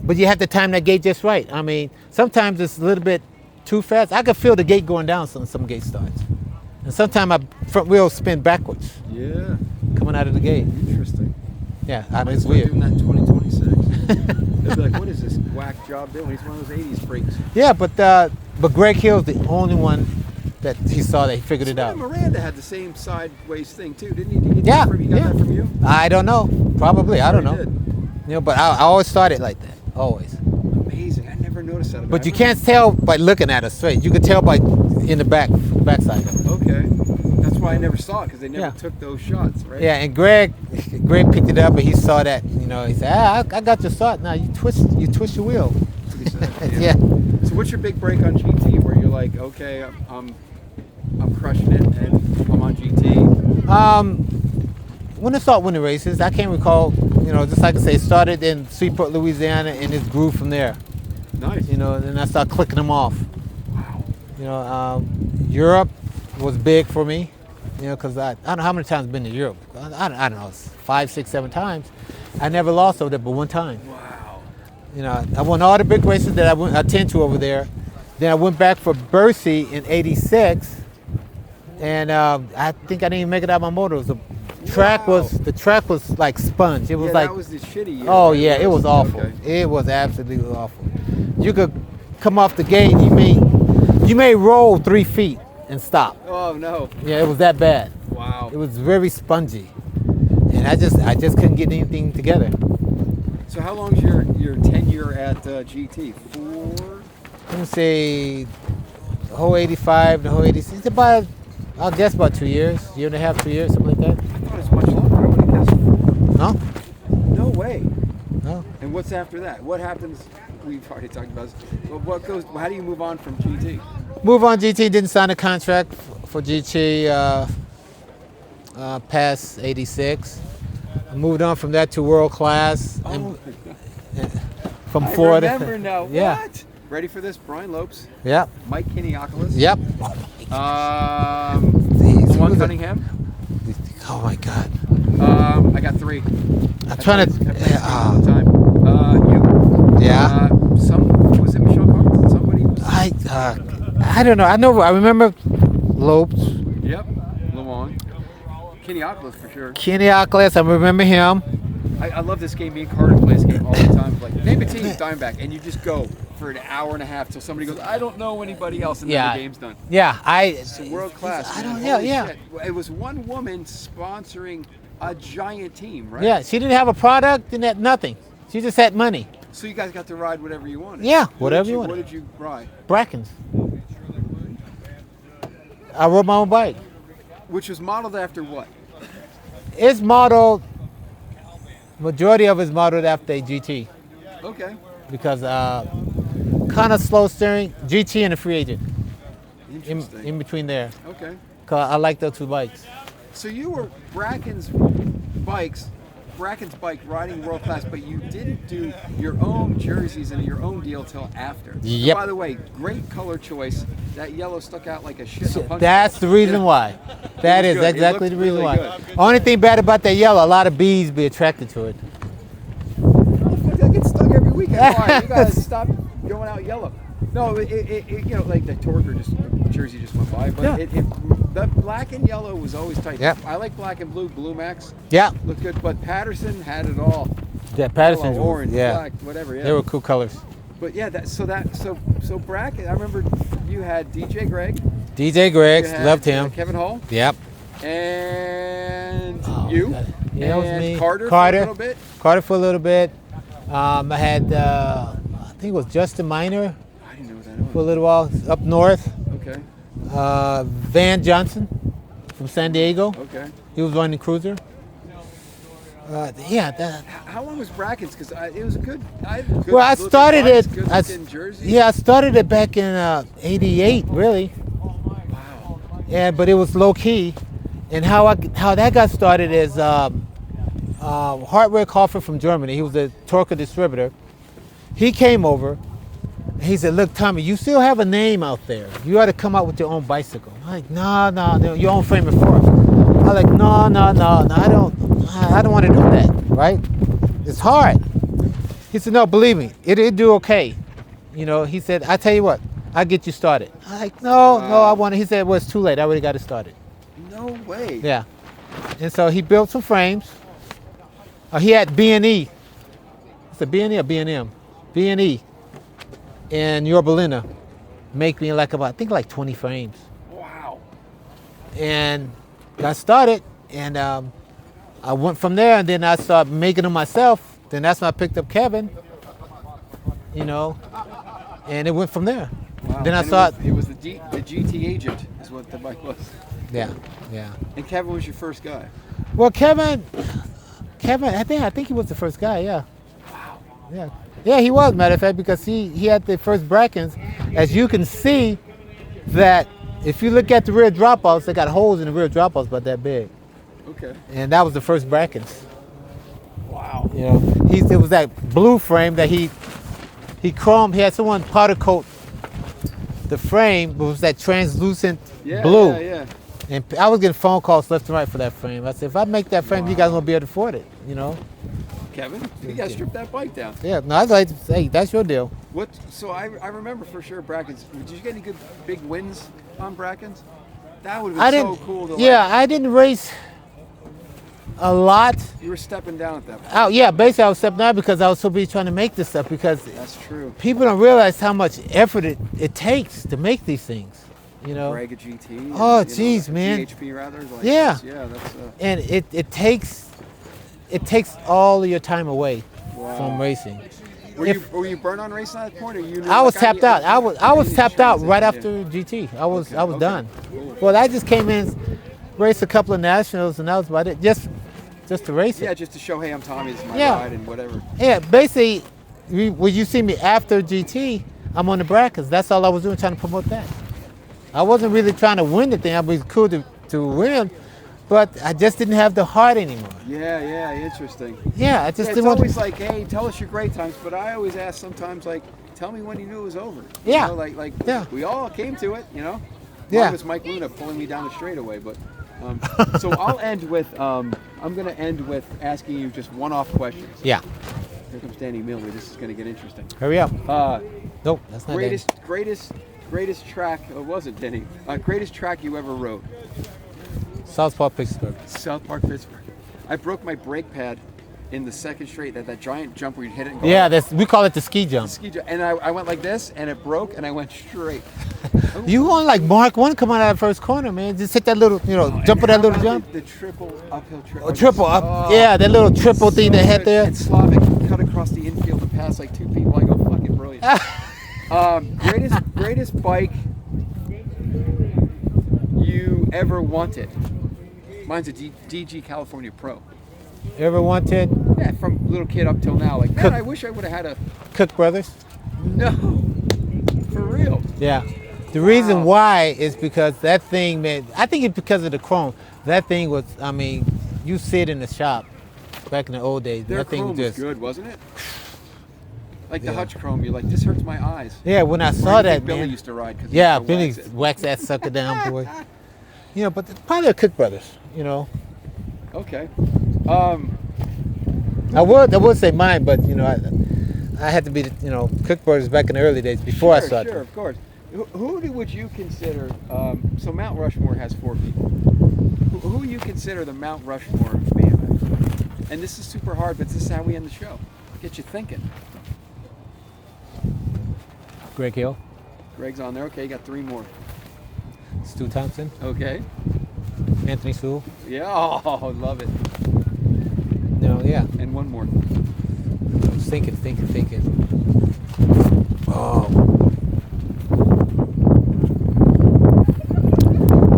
but you have to time that gate just right. I mean, sometimes it's a little bit too fast. I can feel the gate going down when some gate starts. And sometimes my front wheel spin backwards Yeah. coming out of the gate. Interesting. Yeah, Might it's start weird. doing that in 2026. They'll be like, what is this whack job doing? He's one of those 80s freaks. Yeah, but Greg Hill's the only one that he saw that he figured it out. Miranda had the same sideways thing too, didn't he? Did he get Yeah, that from, he got yeah. that from you? I don't know. Probably. I don't Sure know. he did. You know, but I always started like that. Always. Amazing. I never noticed that. But you can't tell by looking at it straight. You can tell by in the backside of it. Okay. That's why I never saw it, because they never Yeah. took those shots, right? Yeah, and Greg picked it up and he saw that. You know, he said, I got your shot. Now you twist your wheel. babysitting. Yeah. So what's your big break on GT where you're like, okay, I'm crushing it and I'm on GT? When I started winning races, I can't recall. Just like I say, started in Seaport, Louisiana, and it grew from there. Nice. And I started clicking them off. Wow. Europe was big for me. Because I don't know how many times I've been to Europe. I don't know, 5, 6, 7 times. I never lost over there but one time. Wow. I won all the big races that I attend to over there. Then I went back for Bercy in '86, and I think I didn't even make it out of my motor. The track was like sponge. It was like that was the shitty year. oh right? yeah, it was awful. Okay. It was absolutely awful. You could come off the gate, you may roll 3 feet and stop. Oh no. Yeah, it was that bad. Wow. It was very spongy, and I just couldn't get anything together. So how long's your tenure at GT? 4? Let me say the whole 85, the whole 86. I'll guess about 2 years, year and a half, 2 years, something like that. I thought it was much longer. I would have guessed 4. No? No way. No. And what's after that? What happens? We've already talked about this. But how do you move on from GT? Move on GT, didn't sign a contract for GT past 86. I moved on from that to World Class. Oh, From I Ford. remember now. Yeah. What? Ready for this? Brian Lopes, Yep. Mike Kiniocolis, Yep. Juan Cunningham. Oh my God. I got 3. I'm trying to. All the time. You. Yeah. Was it Michelle Carter? Somebody was. I don't know. I remember Lopes, Yep. Luan. Kiniocolis for sure. Kiniocolis. I remember him. I love this game. Me and Carter play this game all the time. Like, name a team, Diamondback, and you just go for an hour and a half till somebody goes, I don't know anybody else, and then the game's done. Yeah, It's world class. I man. don't. Yeah, Holy yeah. shit. It was one woman sponsoring a giant team, right? Yeah, she didn't have a product and had nothing. She just had money. So you guys got to ride whatever you wanted. Yeah, What whatever did you wanted. What did you ride? Brackens. I rode my own bike. Which was modeled after what? It's modeled. Majority of it's modeled after a GT Okay. because kind of slow steering. GT and a free agent Interesting. in between there. Okay. 'Cause I like those 2 bikes. So you were Brackens bike riding world class, but you didn't do your own jerseys and your own deal till after. Yep. By the way, great color choice. That yellow stuck out like a shit. in a punch That's bowl. the reason Yeah. why. That It is was good. It exactly looked the reason really why. good. Only thing bad about that yellow, a lot of bees be attracted to it. I get stuck every weekend. Why? You guys stop going out yellow. No, like the Torker jersey just went by, but Yeah. the black and yellow was always tight. Yep. I like black and blue Max. Yeah, Looked good, but Patterson had it all. yeah. Patterson's Yellow, orange, yeah, black, whatever. Yeah. they were cool colors. But yeah, so Bracken. I remember you had DJ Greg. DJ Greggs, You had, loved him. Kevin Hall Yep. and Oh, you. God. Yeah, that was and me. Carter for a little bit. Carter for a little bit. I had, I think it was Justin Miner I didn't know what that for a was. little while up north. Okay. Van Johnson from San Diego. Okay. He was running cruiser. Yeah. How long was Brackens? Because it was a good. Well, I started it. Good looking jersey. Yeah, I started it back in '88, really. Wow. Yeah, but it was low key. And how that got started is Hartwig Hofer from Germany. He was a Torque distributor. He came over. And he said, "Look, Tommy, you still have a name out there. You ought to come out with your own bicycle." I'm like, no, your own frame and fork. I'm like, no, I don't want to do that, right? It's hard. He said, no, believe me, it'll do okay. He said, I tell you what, I'll get you started. I'm like, no, I want to. He said, well, it's too late. I already got it started. No way. Yeah. And so he built some frames. He had B&E. It's a B&E or B&M? B&E in Yorba Linda. Make me like 20 frames. Wow. And got started, and I went from there, and then I started making them myself. Then that's when I picked up Kevin, and it went from there. Wow. Then I And thought, it was the GT agent is what the bike was. yeah. And Kevin was your first guy. Well, Kevin, I think he was the first guy, yeah. Wow. Yeah. Yeah, he was, matter of fact, because he had the first Brackens. As you can see, that if you look at the rear drop-offs, they got holes in the rear drop-offs about that big. Okay. And that was the first Brackens. Wow. You know, it was that blue frame that he chromed. He had someone powder coat the frame, but it was that translucent blue. Yeah. And I was getting phone calls left and right for that frame. I said, if I make that frame, you guys won't be able to afford it, you know? Kevin, you got to strip that bike down. Yeah, no, I was like, hey, that's your deal. What? So I remember for sure Brackens. Did you get any good big wins on Brackens? That would have been so cool to I didn't race a lot. You were stepping down at that point. Oh, yeah, basically I was stepping out because I was so busy trying to make this stuff because That's true. people don't realize how much effort it takes to make these things. You know, Bragga GT. Oh, and, geez, man. GHP rather. Like Yeah. That's. And it takes all of your time away from racing. Were you burnt on racing at that point, or you? I was tapped out. I was you tapped out transit, right yeah. after GT. I was Okay. done. Well, I just came in, raced a couple of nationals, and that was about it. Just to race it. Yeah, just to show, hey, I'm Tommy. This is my Yeah. ride and whatever. Yeah, basically, when you see me after GT, I'm on the brackets. That's all I was doing, trying to promote that. I wasn't really trying to win the thing. I was cool to win, but I just didn't have the heart anymore. Yeah, interesting. Yeah, I just It's didn't want always like, hey, tell us your great times, but I always ask sometimes, like, tell me when you knew it was over. You Yeah. know, like Yeah. we all came to it, you know. Yeah. Mine was Mike Luna pulling me down the straightaway, but so I'll end with I'm gonna end with asking you just one-off questions. Yeah, Here comes Danny Millway. This is gonna get interesting. hurry up. Nope, that's not Greatest track, or was it Danny? Greatest track you ever rode? South Park, Pittsburgh. South Park, Pittsburgh. I broke my brake pad in the second straight, that giant jump where you hit it and go Yeah, up. we call it the ski jump. Ski jump. And I went like this, and it broke, and I went straight. You want like Mark 1 come out of that first corner, man. Just hit that little, jump with that little jump. The triple uphill triple. Oh, triple up. Yeah, that little triple thing they had there. And Slavic cut across the infield and passed like two people. I go, fucking brilliant. Greatest bike you ever wanted? Mine's a DG California Pro. Ever wanted Yeah, from little kid up till now. Like, man, I wish I would have had a. Cook Brothers? No. For real. Yeah. The reason why is because that thing, man, I think it's because of the chrome. That thing was, I mean, you see it in the shop back in the old days. Their that thing chrome was good, wasn't it? Like the Hutch chrome, you're like, this hurts my eyes. Yeah, when I Where saw do you think that, Billy man. used to ride. 'Cause he Yeah, used to Billy wax it. wax that sucker down, boy. But probably the Cook Brothers, Okay. I would say mine, but I had to be Cook Brothers back in the early days before I started. Sure, of course. Who would you consider? So Mount Rushmore has 4 people. Who you consider the Mount Rushmore of BMX? And this is super hard, but this is how we end the show. Get you thinking. Greg Hill, Greg's on there. Okay, you got 3 more. Stu Thompson, Okay. Anthony Sewell. Yeah. Oh, love it. Yeah. And 1 more. I was thinking. Oh.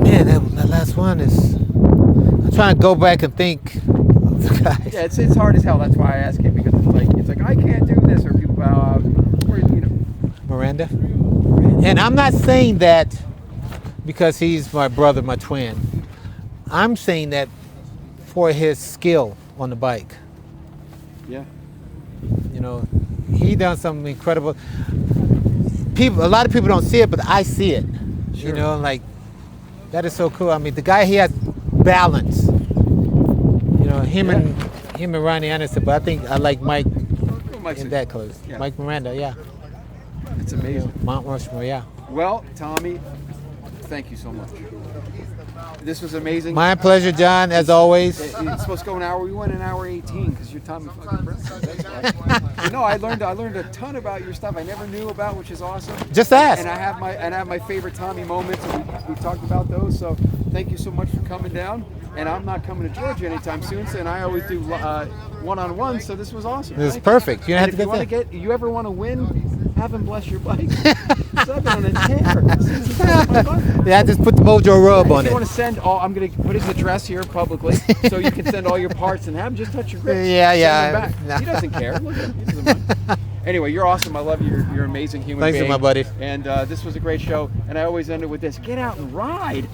Man, that last one is. I'm trying to go back and think of the guys. Yeah, it's hard as hell. That's why I ask it, because it's like I can't do this, or people bow out, or Miranda. And I'm not saying that because he's my brother, my twin. I'm saying that for his skill on the bike. Yeah. He done something incredible. A lot of people don't see it, but I see it. Sure. Like that is so cool. I mean, the guy, he has balance. Him and Ronnie Anderson, but I think I like Mike Mike's in that close. Yeah. Mike Miranda, yeah. It's amazing. Mount Rushmore, yeah. Well, Tommy, thank you so much. This was amazing. My pleasure, John, as always. It's supposed to go an hour. We went an hour 18 because you're Tommy fucking Brown. That's why. I learned a ton about your stuff I never knew about, which is awesome. Just ask. And I have my favorite Tommy moments, and we've talked about those. So thank you so much for coming down. And I'm not coming to Georgia anytime soon, and I always do one-on-one. So this was awesome. This is Thank perfect. You don't have and to if you get want to you ever want to win, have him bless your bike. So I've been on a tear. Since my bike. Yeah, I just put the Mojo rub on If you it. want to send I'm going to put his address here publicly, so you can send all your parts and have him just touch your grips. Yeah. Send them back. He doesn't care. Look at him. He doesn't mind. Anyway, you're awesome. I love you. You're an amazing human Thanks, being. my buddy. And this was a great show. And I always end it with this: get out and ride.